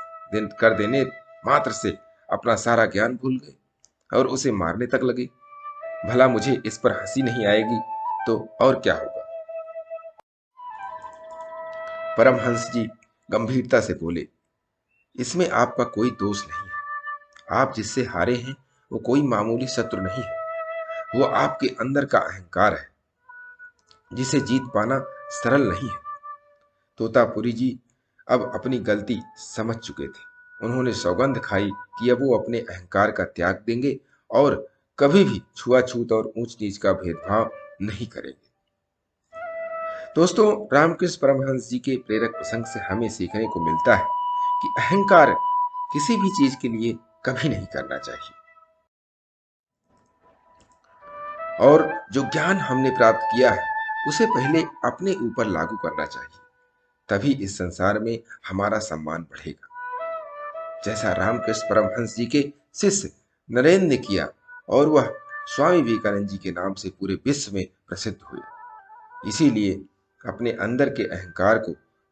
कर देने मात्र से अपना सारा ज्ञान भूल गए और उसे मारने तक लगे। भला मुझे इस पर हंसी नहीं आएगी तो और क्या होगा। परमहंस जी गंभीरता से बोले, इसमें आपका कोई दोष नहीं है। आप जिससे हारे हैं वो कोई मामूली शत्रु नहीं है, वो आपके अंदर का अहंकार है, जिसे जीत पाना सरल नहीं है। तोतापुरी जी अब अपनी गलती समझ चुके थे। उन्होंने सौगंध खाई कि अब वो अपने अहंकार का त्याग देंगे और कभी भी छुआछूत और ऊंच नीच का भेदभाव नहीं करेंगे। दोस्तों, रामकृष्ण परमहंस जी के प्रेरक प्रसंग से हमें सीखने को मिलता है कि अहंकार किसी भी चीज के लिए कभी नहीं करना चाहिए और जो ज्ञान हमने प्राप्त किया है उसे पहले अपने ऊपर लागू करना चाहिए, तभी इस संसार में हमारा सम्मान बढ़ेगा। जैसा रामकृष्ण परमहंस जी के शिष्य नरेंद्र ने किया और वह स्वामी विवेकानंद जी के नाम से पूरे विश्व में प्रसिद्ध हुए। इसीलिए अपने अंदर के अहंकार को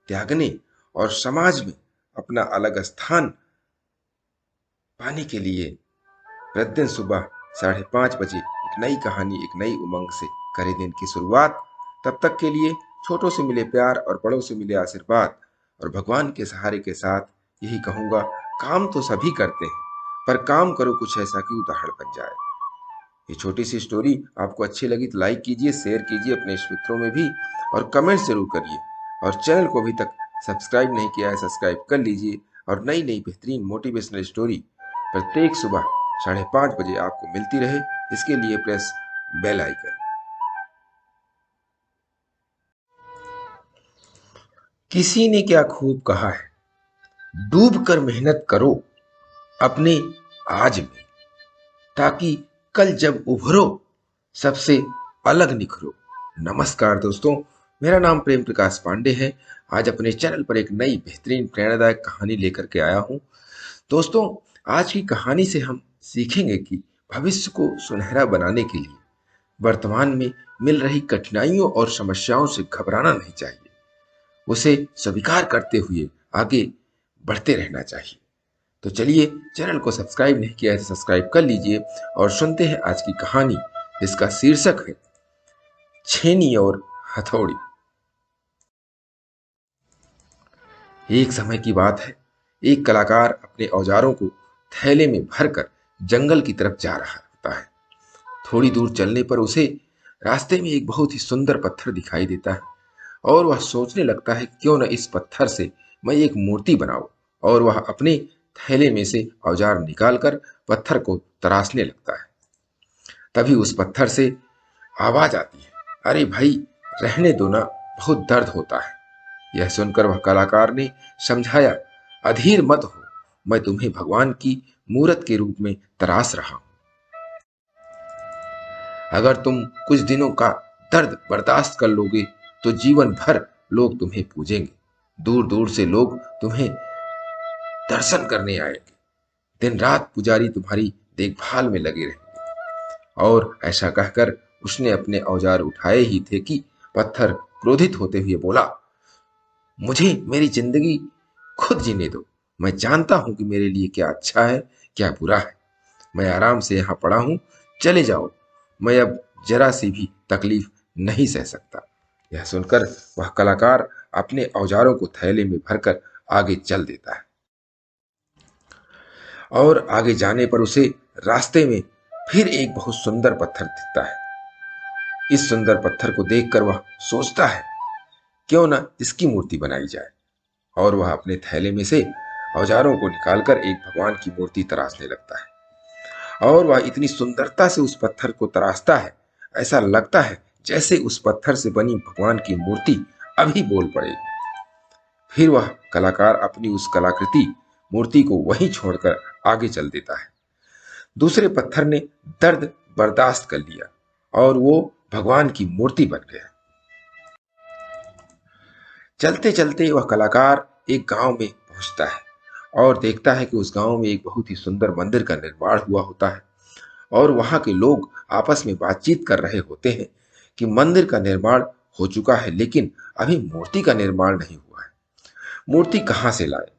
त्यागने और समाज में अपना अलग स्थान पाने के लिए प्रतिदिन सुबह 5:30 बजे एक नई कहानी, एक नई उमंग से करें दिन की शुरुआत। तब तक के लिए छोटों से मिले प्यार और बड़ों से मिले आशीर्वाद और भगवान के सहारे के साथ यही कहूंगा, काम तो सभी करते हैं पर काम करो कुछ ऐसा कि उदाहरण बन जाए। ये छोटी सी स्टोरी आपको अच्छी लगी तो लाइक कीजिए, शेयर कीजिए अपने मित्रों में भी और कमेंट जरूर करिए। और चैनल को अभी तक सब्सक्राइब नहीं किया है, सब्सक्राइब कर लीजिए और नई नई बेहतरीन मोटिवेशनल स्टोरी प्रत्येक सुबह 5:30 बजे आपको मिलती रहे, इसके लिए प्रेस बेल आइकन। किसी ने क्या खूब कहा है, डूब कर मेहनत करो अपने आज में, ताकि कल जब उभरो सबसे अलग निखरो। नमस्कार दोस्तों, मेरा नाम प्रेम प्रकाश पांडे है। आज अपने चैनल पर एक नई बेहतरीन प्रेरणादायक कहानी लेकर के आया हूं। दोस्तों, आज की कहानी से हम सीखेंगे कि भविष्य को सुनहरा बनाने के लिए वर्तमान में मिल रही कठिनाइयों और समस्याओं से घबराना नहीं चाहिए, उसे स्वीकार करते हुए आगे बढ़ते रहना चाहिए। तो चलिए, चैनल को सब्सक्राइब नहीं किया है तो सब्सक्राइब कर लीजिए और सुनते हैं आज की कहानी, जिसका शीर्षक है छेनी और हथौड़ी। एक समय की बात है, एक कलाकार अपने औजारों को थैले में भरकर जंगल की तरफ जा रहा होता है। थोड़ी दूर चलने पर उसे रास्ते में एक बहुत ही सुंदर पत्थर दिखाई देता है और वह सोचने लगता है क्यों न इस पत्थर से मैं एक मूर्ति बनाऊं। और वह अपने थैले में से औजार निकालकर पत्थर को तराशने लगता है। तभी उस पत्थर से आवाज आती है, अरे भाई रहने दो ना, बहुत दर्द होता है। यह सुनकर वह कलाकार ने समझाया, अधीर मत हो, मैं तुम्हें भगवान की मूरत के रूप में तराश रहा हूं। अगर तुम कुछ दिनों का दर्द बर्दाश्त कर लोगे तो जीवन भर लोग तुम्हें पूजेंगे। दूर दूर से लोग तुम्हें दर्शन करने आएंगे। दिन रात पुजारी तुम्हारी देखभाल में लगे रहेंगे। और ऐसा कहकर उसने अपने औजार उठाए ही थे कि पत्थर क्रोधित होते हुए बोला, मुझे मेरी जिंदगी खुद जीने दो। मैं जानता हूं कि मेरे लिए क्या अच्छा है, क्या बुरा है। मैं आराम से यहां पड़ा हूं, चले जाओ। मैं अब जरा सी भी तकलीफ नहीं सह सकता। यह सुनकर वह कलाकार अपने औजारों को थैले में भरकर आगे चल देता है। और आगे जाने पर उसे रास्ते में फिर एक बहुत सुंदर पत्थर दिखता है। इस सुंदर पत्थर को देखकर वह सोचता है क्यों न इसकी मूर्ति बनाई जाए। और वह अपने थैले में से औजारों को निकालकर एक भगवान की मूर्ति तराशने लगता है। और वह इतनी सुंदरता से उस पत्थर को तराशता है, ऐसा लगता है जैसे उस पत्थर से बनी भगवान की मूर्ति अभी बोल पड़े। फिर वह कलाकार अपनी उस कलाकृति मूर्ति को वहीं छोड़कर आगे चल देता है। दूसरे पत्थर ने दर्द बर्दाश्त कर लिया और वो भगवान की मूर्ति बन गया। चलते चलते वह कलाकार एक गांव में पहुंचता है और देखता है कि उस गांव में एक बहुत ही सुंदर मंदिर का निर्माण हुआ होता है और वहां के लोग आपस में बातचीत कर रहे होते हैं कि मंदिर का निर्माण हो चुका है, लेकिन अभी मूर्ति का निर्माण नहीं हुआ है। मूर्ति कहाँ से लाए?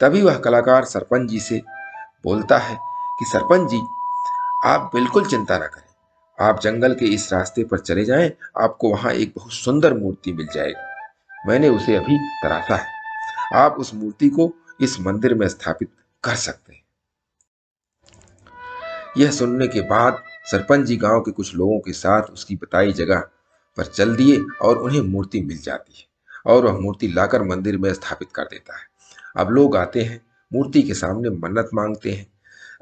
तभी वह कलाकार सरपंच जी से बोलता है कि सरपंच जी, आप बिल्कुल चिंता न करें, आप जंगल के इस रास्ते पर चले जाएं, आपको वहां एक बहुत सुंदर मूर्ति मिल जाएगी। मैंने उसे अभी तराशा है, आप उस मूर्ति को इस मंदिर में स्थापित कर सकते हैं। यह सुनने के बाद सरपंच जी गांव के कुछ लोगों के साथ उसकी बताई जगह पर चल दिए और उन्हें मूर्ति मिल जाती है और वह मूर्ति लाकर मंदिर में स्थापित कर देता है। अब लोग आते हैं, मूर्ति के सामने मन्नत मांगते हैं,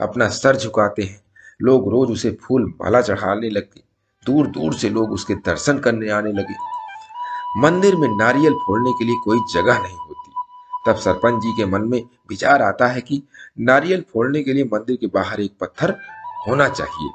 अपना सर झुकाते हैं। लोग रोज उसे फूल माला चढ़ाने लगे, दूर दूर से लोग उसके दर्शन करने आने लगे। मंदिर में नारियल फोड़ने के लिए कोई जगह नहीं होती। तब सरपंच जी के मन में विचार आता है कि नारियल फोड़ने के लिए मंदिर के बाहर एक पत्थर होना चाहिए।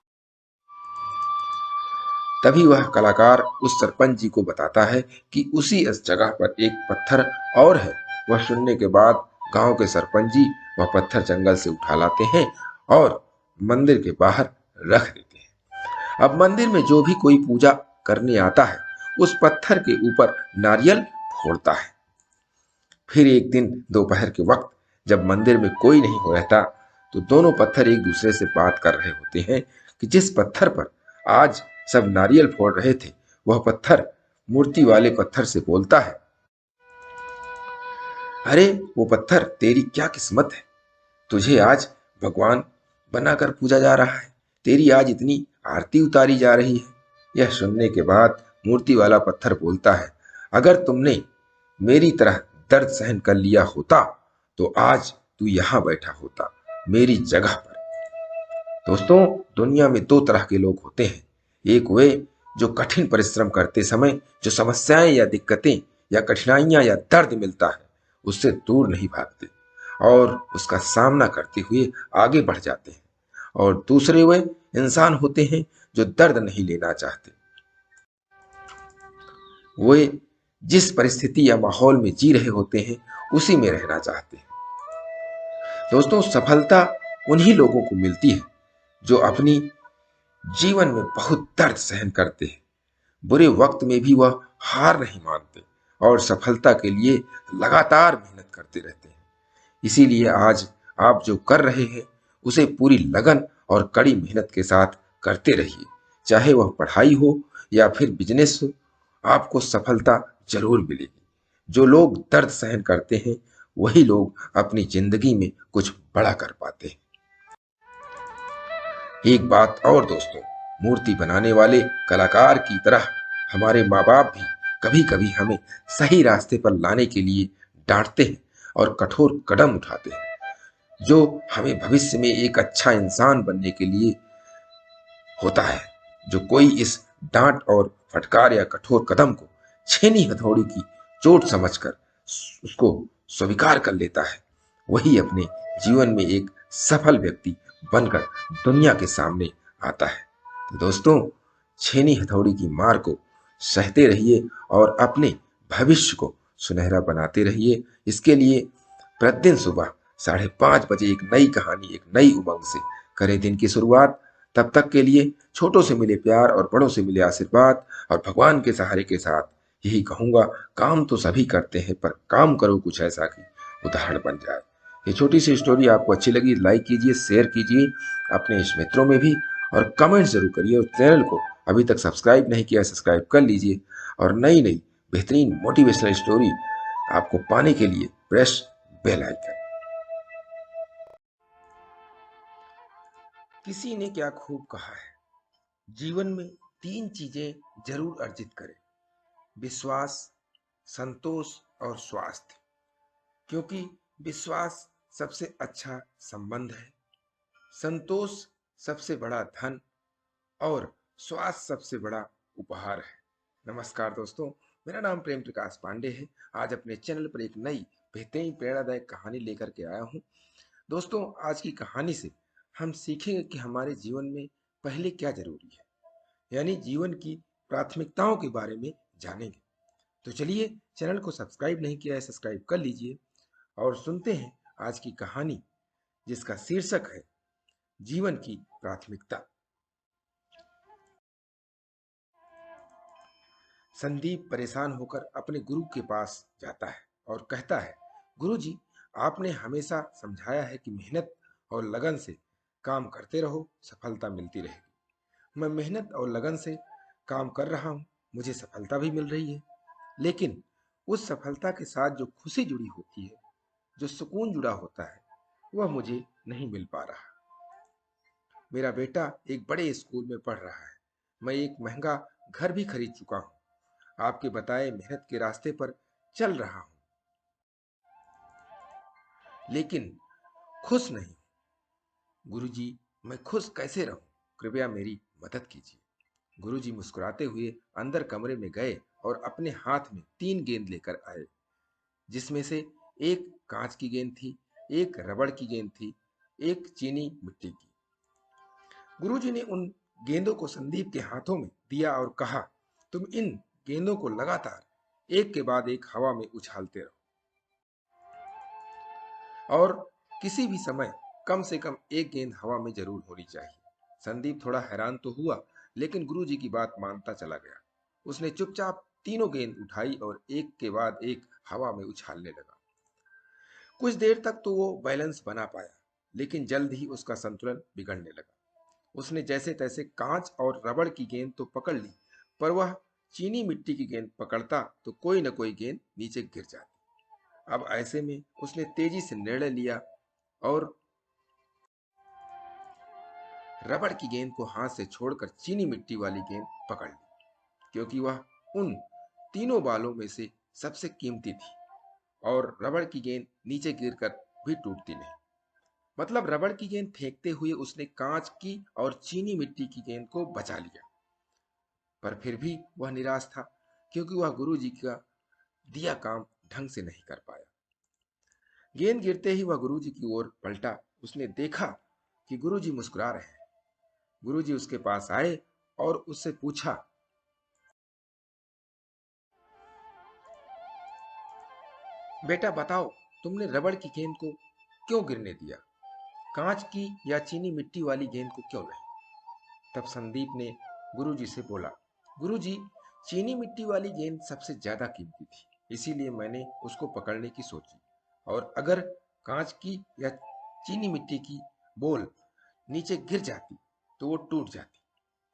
तभी वह कलाकार उस सरपंच जी को बताता है कि उसी इस जगह पर एक पत्थर और है। वह सुनने के बाद गांव के सरपंच जी वह पत्थर जंगल से उठा लाते हैं और मंदिर के बाहर रख देते हैं। अब मंदिर में जो भी कोई पूजा करने आता है उस पत्थर के ऊपर नारियल फोड़ता है। फिर एक दिन दोपहर के वक्त जब मंदिर में कोई नहीं हो रहता, तो दोनों पत्थर एक दूसरे से बात कर रहे होते हैं कि जिस पत्थर पर आज सब नारियल फोड़ रहे थे, वह पत्थर मूर्ति वाले पत्थर से बोलता है, अरे वो पत्थर, तेरी क्या किस्मत है, तुझे आज भगवान बनाकर पूजा जा रहा है, तेरी आज इतनी आरती उतारी जा रही है। यह सुनने के बाद मूर्ति वाला पत्थर बोलता है, अगर तुमने मेरी तरह दर्द सहन कर लिया होता तो आज तू यहां बैठा होता, मेरी जगह पर। दोस्तों, दुनिया में दो तरह के लोग होते हैं। एक वे जो कठिन परिश्रम करते समय जो समस्याएं या दिक्कतें या कठिनाइयां या दर्द मिलता है उससे दूर नहीं भागते और उसका सामना करते हुए आगे बढ़ जाते हैं। और दूसरे वे इंसान होते हैं जो दर्द नहीं लेना चाहते, वे जिस परिस्थिति या माहौल में जी रहे होते हैं उसी में रहना चाहते हैं। दोस्तों, सफलता उन्हीं लोगों को मिलती है जो अपनी जीवन में बहुत दर्द सहन करते हैं, बुरे वक्त में भी वह हार नहीं मानते और सफलता के लिए लगातार मेहनत करते रहते हैं। इसीलिए आज आप जो कर रहे हैं उसे पूरी लगन और कड़ी मेहनत के साथ करते रहिए। चाहे वह पढ़ाई हो या फिर बिजनेस हो, आपको सफलता जरूर मिलेगी। जो लोग दर्द सहन करते हैं वही लोग अपनी जिंदगी में कुछ बड़ा कर पाते हैं। एक बात और दोस्तों, मूर्ति बनाने वाले कलाकार की तरह हमारे माँ बाप भी कभी कभी हमें सही रास्ते पर लाने के लिए डांटते हैं और कठोर कदम उठाते हैं, जो हमें भविष्य में एक अच्छा इंसान बनने के लिए होता है। जो कोई इस डांट और फटकार या कठोर कदम को छेनी हथौड़ी की चोट समझकर उसको स्वीकार कर लेता है, वही अपने जीवन में एक सफल व्यक्ति बनकर दुनिया के सामने आता है। तो दोस्तों, छेनी हथौड़ी की मार को सहते रहिए और अपने भविष्य को सुनहरा बनाते रहिए। इसके लिए प्रतिदिन सुबह 5:30 बजे एक नई कहानी, एक नई उमंग से करें दिन की शुरुआत। तब तक के लिए छोटों से मिले प्यार और बड़ों से मिले आशीर्वाद और भगवान के सहारे के साथ यही कहूंगा, काम तो सभी करते हैं पर काम करो कुछ ऐसा कि उदाहरण बन जाए। ये छोटी सी स्टोरी आपको अच्छी लगी, लाइक कीजिए, शेयर कीजिए अपने इस मित्रों में भी और कमेंट जरूर करिए। और चैनल को अभी तक सब्सक्राइब नहीं किया, सब्सक्राइब कर लीजिए और नई नई बेहतरीन मोटिवेशनल स्टोरी आपको पाने के लिए प्रेस बेल आइकन। किसी ने क्या खूब कहा है, जीवन में 3 चीजें जरूर अर्जित करें, विश्वास, संतोष और स्वास्थ्य। क्योंकि विश्वास सबसे अच्छा संबंध है, संतोष सबसे बड़ा धन और स्वास्थ्य सबसे बड़ा उपहार है। नमस्कार दोस्तों, मेरा नाम प्रेम प्रकाश पांडे है। आज अपने चैनल पर एक नई बेहतरीन प्रेरणादायक कहानी लेकर के आया हूँ। दोस्तों, आज की कहानी से हम सीखेंगे कि हमारे जीवन में पहले क्या जरूरी है, यानी जीवन की प्राथमिकताओं के बारे में जानेंगे। तो चलिए, चैनल को सब्सक्राइब नहीं किया है, सब्सक्राइब कर लीजिए और सुनते हैं आज की कहानी, जिसका शीर्षक है जीवन की प्राथमिकता। संदीप परेशान होकर अपने गुरु के पास जाता है और कहता है, गुरु जी, आपने हमेशा समझाया है कि मेहनत और लगन से काम करते रहो, सफलता मिलती रहेगी। मैं मेहनत और लगन से काम कर रहा हूँ, मुझे सफलता भी मिल रही है, लेकिन उस सफलता के साथ जो खुशी जुड़ी होती है, जो सुकून जुड़ा होता है, वह मुझे नहीं मिल पा रहा। मेरा बेटा एक बड़े स्कूल में पढ़ रहा है, मैं एक महंगा घर भी खरीद चुका हूँ, आपके बताए मेहनत के रास्ते पर चल रहा हूँ, लेकिन खुश नहीं। गुरुजी, मैं खुश कैसे रहूं? कृपया मेरी मदद कीजिए। गुरुजी मुस्कुराते हुए अंदर कमरे में गए और अपने हाथ में 3 गेंद लेकर आए, जिसमें से एक कांच की गेंद थी, एक रबड़ की गेंद थी, एक चीनी मिट्टी की। गुरुजी ने उन गेंदों को संदीप के हाथों में दिया और कहा, तुम इन गेंदों को लगातार एक के बाद एक हवा में उछालते रहो और किसी भी समय कम से कम एक गेंद हवा में जरूर होनी चाहिए। संदीप थोड़ा हैरान तो हुआ, लेकिन गुरुजी की बात मानता चला गया। उसने चुपचाप तीनों गेंद उठाई और एक के बाद एक हवा में उछालने लगा। कुछ देर तक तो वो बैलेंस बना पाया, लेकिन जल्द ही उसका संतुलन बिगड़ने लगा। उसने जैसे तैसे कांच और रबड़ की गेंद तो पकड़ ली, पर वह चीनी मिट्टी की गेंद पकड़ता तो कोई न कोई गेंद नीचे गिर जाती। अब ऐसे में उसने तेजी से निर्णय लिया और रबड़ की गेंद को हाथ से छोड़कर चीनी मिट्टी वाली गेंद पकड़ ली, क्योंकि वह उन तीनों बालों में से सबसे कीमती थी और रबड़ की गेंद नीचे गिरकर भी टूटती नहीं। मतलब रबड़ की गेंद फेंकते हुए उसने कांच की और चीनी मिट्टी की गेंद को बचा लिया, पर फिर भी वह निराश था, क्योंकि वह गुरुजी का दिया काम ढंग से नहीं कर पाया। गेंद गिरते ही वह गुरुजी की ओर पलटा। उसने देखा कि गुरुजी मुस्कुरा रहे हैं। गुरुजी उसके पास आए और उससे पूछा, बेटा बताओ, तुमने रबड़ की गेंद को क्यों गिरने दिया, कांच की या चीनी मिट्टी वाली गेंद को क्यों नहीं? तब संदीप ने गुरुजी से बोला, गुरुजी, चीनी मिट्टी वाली गेंद सबसे ज्यादा कीमती थी, इसीलिए मैंने उसको पकड़ने की सोची, और अगर कांच की या चीनी मिट्टी की बोल नीचे गिर जाती तो वो टूट जाती,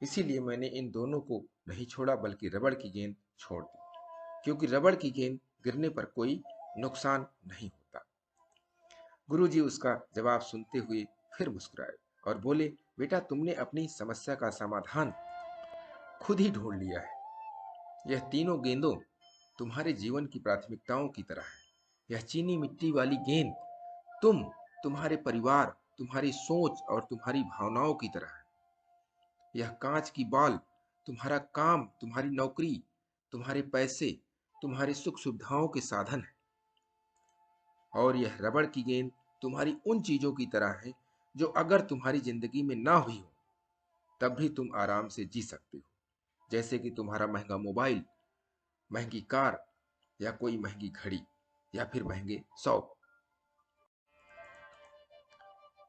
इसीलिए मैंने इन दोनों को नहीं छोड़ा, बल्कि रबड़ की गेंद छोड़ दी, क्योंकि रबड़ की गेंद गिरने पर कोई नुकसान नहीं होता। गुरुजी उसका जवाब सुनते हुए फिर मुस्कुराए और बोले, बेटा तुमने अपनी समस्या का समाधान खुद ही ढूंढ लिया है। यह तीनों गेंदों तुम्हारे जीवन की प्राथमिकताओं की तरह है। यह चीनी मिट्टी वाली गेंद तुम्हारे परिवार, तुम्हारी सोच और तुम्हारी भावनाओं की तरह है। यह कांच की बॉल तुम्हारा काम, तुम्हारी नौकरी, तुम्हारे पैसे, तुम्हारी सुख सुविधाओं के साधन है। और यह रबड़ की गेंद तुम्हारी उन चीजों की तरह है जो अगर तुम्हारी जिंदगी में ना हुई हो तब भी तुम आराम से जी सकते हो, जैसे कि तुम्हारा महंगा मोबाइल, महंगी कार, या कोई महंगी घड़ी, या फिर महंगे शौक।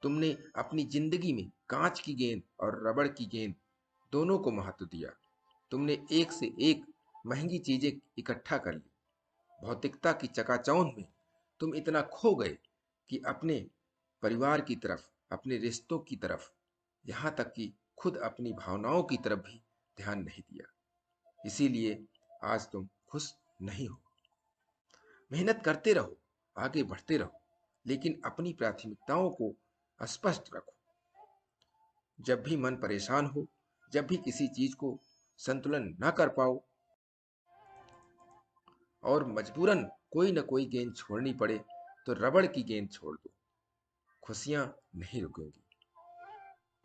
तुमने अपनी जिंदगी में कांच की गेंद और रबड़ की गेंद दोनों को महत्व दिया। तुमने एक से एक महंगी चीजें इकट्ठा कर ली। भौतिकता की चकाचौंध में तुम इतना खो गए कि अपने परिवार की तरफ, अपने रिश्तों की तरफ, यहाँ तक कि खुद अपनी भावनाओं की तरफ भी ध्यान नहीं दिया। इसीलिए आज तुम खुश नहीं हो। मेहनत करते रहो, आगे बढ़ते रहो, लेकिन अपनी प्राथमिकताओं को स्पष्ट रखो। जब भी मन परेशान हो, जब भी किसी चीज को संतुलन ना कर पाओ और मजबूरन कोई न कोई गेंद छोड़नी पड़े, तो रबड़ की गेंद छोड़ दो। खुशियां नहीं रुकेंगी।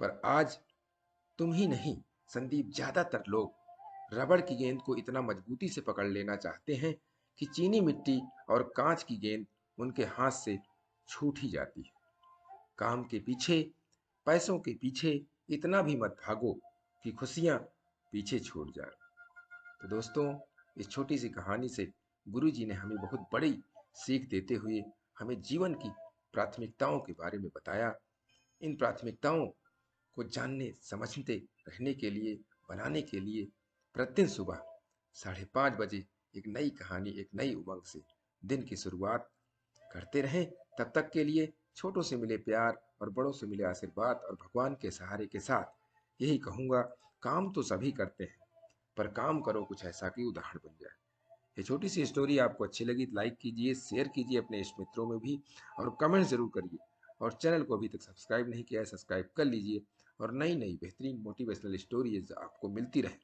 पर आज तुम ही नहीं, संदीप, ज्यादातर लोग रबड़ की गेंद को इतना मजबूती से पकड़ लेना चाहते हैं कि चीनी मिट्टी और कांच की गेंद उनके हाथ से छूट ही जाती है। काम के पीछे, पैसों के पीछे इतना भी मत भागो कि खुशियां पीछे छूट जाए। तो दोस्तों, इस छोटी सी कहानी से गुरु जी ने हमें बहुत बड़ी सीख देते हुए हमें जीवन की प्राथमिकताओं के बारे में बताया। इन प्राथमिकताओं को जानने समझते रहने के लिए, बनाने के लिए प्रतिदिन सुबह 5:30 बजे एक नई कहानी, एक नई उमंग से दिन की शुरुआत करते रहें। तब तक के लिए छोटों से मिले प्यार और बड़ों से मिले आशीर्वाद और भगवान के सहारे के साथ यही कहूँगा, काम तो सभी करते हैं, पर काम करो कुछ ऐसा कि उदाहरण बन जाए। ये छोटी सी स्टोरी आपको अच्छी लगी तो लाइक कीजिए, शेयर कीजिए अपने इष्ट मित्रों में भी, और कमेंट जरूर करिए। और चैनल को अभी तक सब्सक्राइब नहीं किया है, सब्सक्राइब कर लीजिए, और नई नई बेहतरीन मोटिवेशनल स्टोरीज आपको मिलती रहे,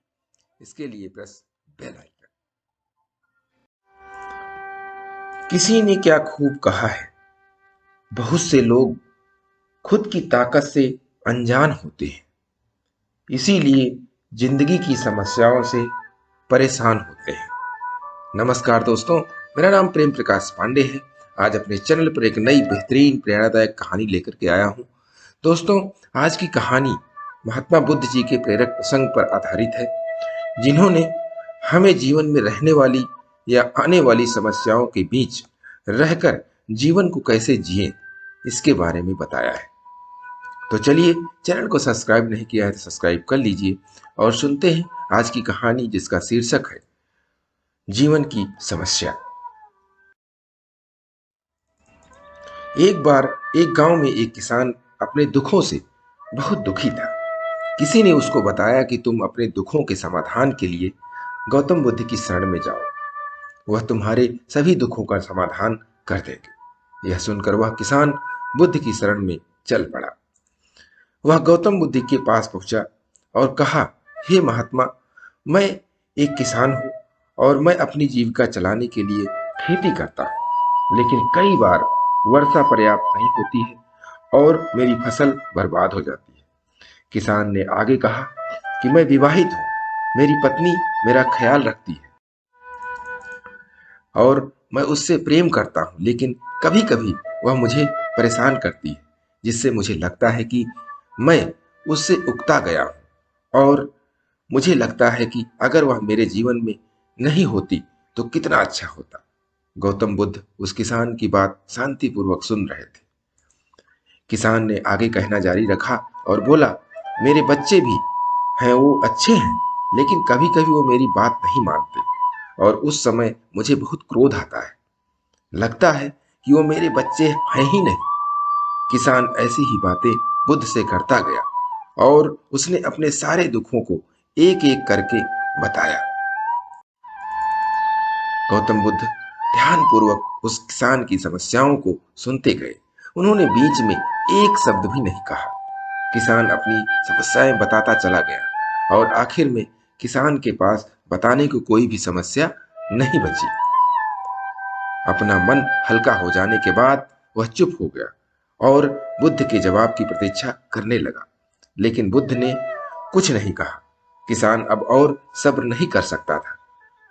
इसके लिए प्रेस बेल आइकन। किसी ने क्या खूब कहा है, बहुत से लोग खुद की ताकत से अनजान होते हैं, इसीलिए जिंदगी की समस्याओं से परेशान होते हैं। नमस्कार दोस्तों, मेरा नाम प्रेम प्रकाश पांडे है। आज अपने चैनल पर एक नई बेहतरीन प्रेरणादायक कहानी लेकर के आया हूं। दोस्तों, आज की कहानी महात्मा बुद्ध जी के प्रेरक प्रसंग पर आधारित है, जिन्होंने हमें जीवन में रहने वाली या आने वाली समस्याओं के बीच रहकर जीवन को कैसे जिए, इसके बारे में बताया है। तो चलिए, चैनल को सब्सक्राइब नहीं किया है तो सब्सक्राइब कर लीजिए और सुनते हैं आज की कहानी, जिसका शीर्षक है जीवन की समस्या। एक बार एक गांव में एक किसान अपने दुखों से बहुत दुखी था। किसी ने उसको बताया कि तुम अपने दुखों के समाधान के लिए गौतम बुद्ध की शरण में जाओ, वह तुम्हारे सभी दुखों का समाधान कर देंगे। यह सुनकर वह किसान बुद्ध की शरण में चल पड़ा। वह गौतम बुद्ध के पास पहुंचा और कहा, हे महात्मा, मैं एक किसान हूं और मैं अपनी जीविका चलाने के लिए खेती करता हूं, लेकिन कई बार वर्षा पर्याप्त नहीं होती है और मेरी फसल बर्बाद हो जाती है। किसान ने आगे कहा कि मैं विवाहित हूं, मेरी पत्नी मेरा ख्याल रखती है और मैं उससे प्रेम करता हूं, लेकिन कभी कभी वह मुझे परेशान करती है, जिससे मुझे लगता है कि मैं उससे उकता गया हूं, और मुझे लगता है कि अगर वह मेरे जीवन में नहीं होती तो कितना अच्छा होता। गौतम बुद्ध उस किसान की बात शांतिपूर्वक सुन रहे थे। किसान ने आगे कहना जारी रखा और बोला, मेरे बच्चे भी हैं, वो अच्छे हैं, लेकिन कभी कभी वो मेरी बात नहीं मानते और उस समय मुझे बहुत क्रोध आता है। लगता है कि वो मेरे बच्चे हैं ही नहीं। किसान ऐसी ही बातें बुद्ध से करता गया और उसने अपने सारे दुखों को एक एक करके बताया। गौतम बुद्ध ध्यानपूर्वक उस किसान की समस्याओं को सुनते गए। उन्होंने बीच में एक शब्द भी नहीं कहा। किसान अपनी समस्याएं बताता चला गया और आखिर में किसान के पास बताने को कोई भी समस्या नहीं बची। अपना मन हल्का हो जाने के बाद वह चुप हो गया और बुद्ध के जवाब की प्रतीक्षा करने लगा, लेकिन बुद्ध ने कुछ नहीं कहा। किसान अब और सब्र नहीं कर सकता था।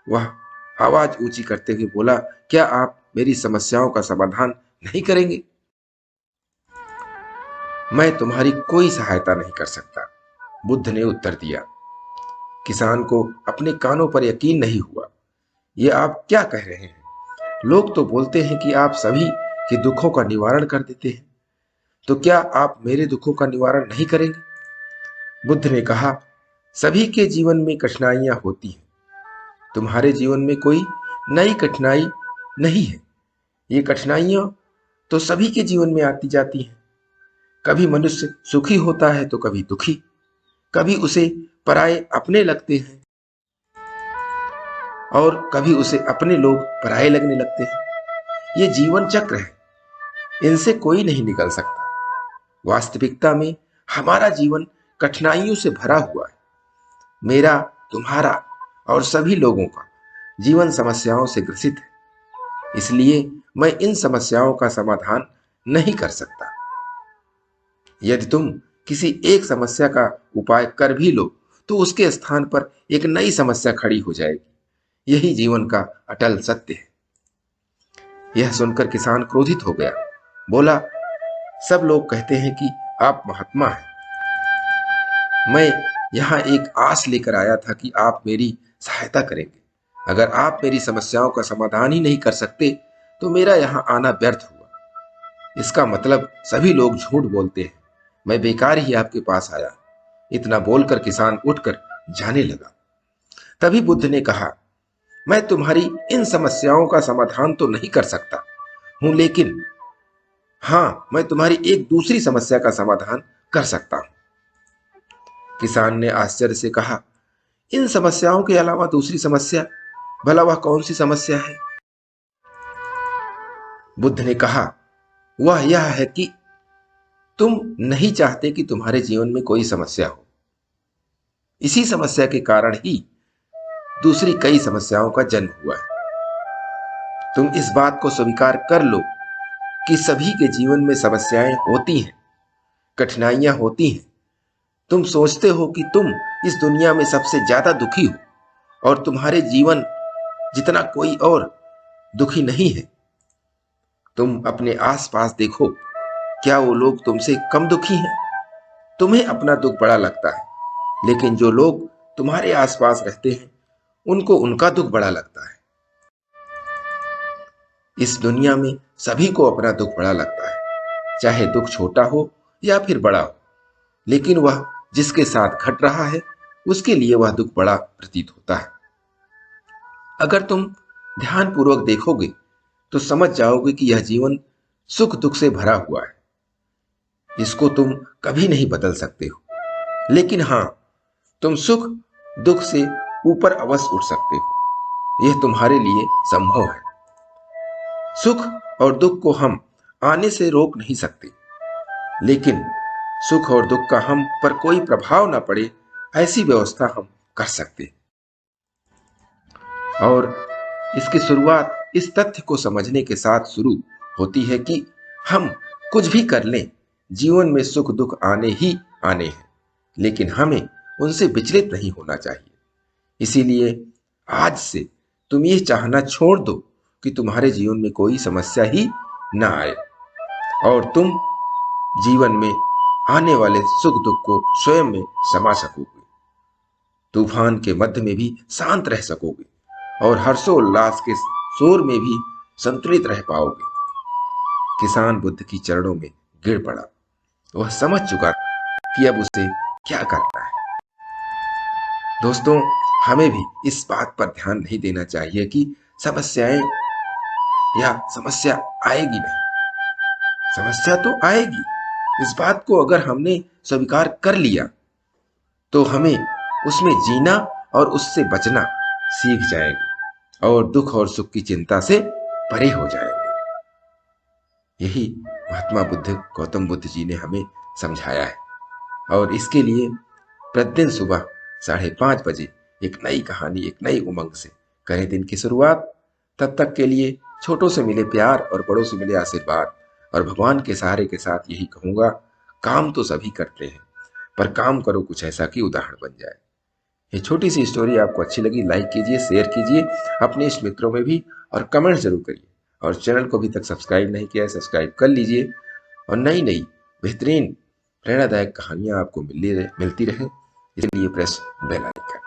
वह आवाज ऊंची करते हुए बोला, क्या आप मेरी समस्याओं का समाधान नहीं करेंगे? मैं तुम्हारी कोई सहायता नहीं कर सकता, बुद्ध ने उत्तर दिया। किसान को अपने कानों पर यकीन नहीं हुआ। ये आप क्या कह रहे हैं? लोग तो बोलते हैं कि आप सभी के दुखों का निवारण कर देते हैं, तो क्या आप मेरे दुखों का निवारण नहीं करेंगे? बुद्ध ने कहा, सभी के जीवन में कठिनाइयां होती हैं, तुम्हारे जीवन में कोई नई कठिनाई नहीं है। ये कठिनाइयां तो सभी के जीवन में आती जाती हैं। कभी मनुष्य सुखी होता है तो कभी दुखी, कभी उसे पराये अपने लगते हैं और कभी उसे अपने लोग पराये लगने लगते हैं। ये जीवन चक्र है, इनसे कोई नहीं निकल सकता। वास्तविकता में हमारा जीवन कठिनाइयों से भरा हुआ है। मेरा, तुम्हारा और सभी लोगों का जीवन समस्याओं से ग्रसित है, इसलिए मैं इन समस्याओं का समाधान नहीं कर सकता। यदि तुम किसी एक समस्या का उपाय कर भी लो तो उसके स्थान पर एक नई समस्या खड़ी हो जाएगी। यही जीवन का अटल सत्य है। यह सुनकर किसान क्रोधित हो गया। बोला, सब लोग कहते हैं कि आप महात्मा हैं। मैं यहाँ एक आस लेकर आया था कि आप मेरी सहायता करेंगे। अगर आप मेरी समस्याओं का समाधान ही नहीं कर सकते तो मेरा यहाँ आना व्यर्थ हुआ। इसका मतलब सभी लोग झूठ बोलते हैं। मैं बेकार ही आपके पास आया। इतना बोलकर किसान उठकर जाने लगा। तभी बुद्ध ने कहा, मैं तुम्हारी इन समस्याओं का समाधान तो नहीं कर सकता हूं, लेकिन हाँ, मैं तुम्हारी एक दूसरी समस्या का समाधान कर सकता हूं। किसान ने आश्चर्य से कहा, इन समस्याओं के अलावा दूसरी समस्या? भला वह कौन सी समस्या है? बुद्ध ने कहा, वह यह है कि तुम नहीं चाहते कि तुम्हारे जीवन में कोई समस्या हो। इसी समस्या के कारण ही दूसरी कई समस्याओं का जन्म हुआ है। तुम इस बात को स्वीकार कर लो कि सभी के जीवन में समस्याएं होती हैं, कठिनाइयां होती हैं। तुम सोचते हो कि तुम इस दुनिया में सबसे ज्यादा दुखी हो और तुम्हारे जीवन जितना कोई और दुखी नहीं है। तुम अपने आसपास देखो, क्या वो लोग तुमसे कम दुखी हैं? तुम्हें अपना दुख बड़ा लगता है, लेकिन जो लोग तुम्हारे आसपास रहते हैं उनको उनका दुख बड़ा लगता है। इस दुनिया में सभी को अपना दुख बड़ा लगता है, चाहे दुख छोटा हो या फिर बड़ा हो, लेकिन वह जिसके साथ घट रहा है उसके लिए वह दुख बड़ा प्रतीत होता है। अगर तुम ध्यानपूर्वक देखोगे तो समझ जाओगे कि यह जीवन सुख दुख से भरा हुआ है। इसको तुम कभी नहीं बदल सकते हो, लेकिन हां, तुम सुख दुख से ऊपर अवश्य उठ सकते हो। यह तुम्हारे लिए संभव है। सुख और दुख को हम आने से रोक नहीं सकते, लेकिन सुख और दुख का हम पर कोई प्रभाव ना पड़े ऐसी व्यवस्था हम कर सकते। और इसकी शुरुआत इस तथ्य को समझने के साथ शुरू होती है कि हम कुछ भी कर लें, जीवन में सुख दुख आने ही आने हैं, लेकिन हमें उनसे विचलित नहीं होना चाहिए। इसीलिए आज से तुम ये चाहना छोड़ दो कि तुम्हारे जीवन में कोई समस्या ही ना आए और तुम जीवन में आने वाले सुख दुख को स्वयं में समा सकोगे। तूफान के मध्य में भी शांत रह सकोगे और हर्षोल्लास के शोर में भी संतुलित रह पाओगे। किसान बुद्ध की चरणों में गिर पड़ा। वह समझ चुका कि अब उसे क्या करना है। दोस्तों, हमें भी इस बात पर ध्यान नहीं देना चाहिए कि समस्याएं या समस्या आएगी नहीं। समस्या तो आएगी। इस बात को अगर हमने स्वीकार कर लिया तो हमें उसमें जीना और उससे बचना सीख जाएंगे और दुख और सुख की चिंता से परे हो जाएंगे। यही महात्मा बुद्ध, गौतम बुद्ध जी ने हमें समझाया है। और इसके लिए प्रतिदिन सुबह 5:30 बजे एक नई कहानी, एक नई उमंग से करें दिन की शुरुआत। तब तक के लिए छोटों से मिले प्यार और बड़ों से मिले आशीर्वाद और भगवान के सहारे के साथ यही कहूंगा, काम तो सभी करते हैं, पर काम करो कुछ ऐसा कि उदाहरण बन जाए। ये छोटी सी स्टोरी आपको अच्छी लगी, लाइक कीजिए, शेयर कीजिए अपने इष्ट मित्रों में भी और कमेंट जरूर करिए। और चैनल को अभी तक सब्सक्राइब नहीं किया है, सब्सक्राइब कर लीजिए और नई नई बेहतरीन प्रेरणादायक कहानियां आपको मिलती रहे, इसलिए प्रेस बेल आइकन।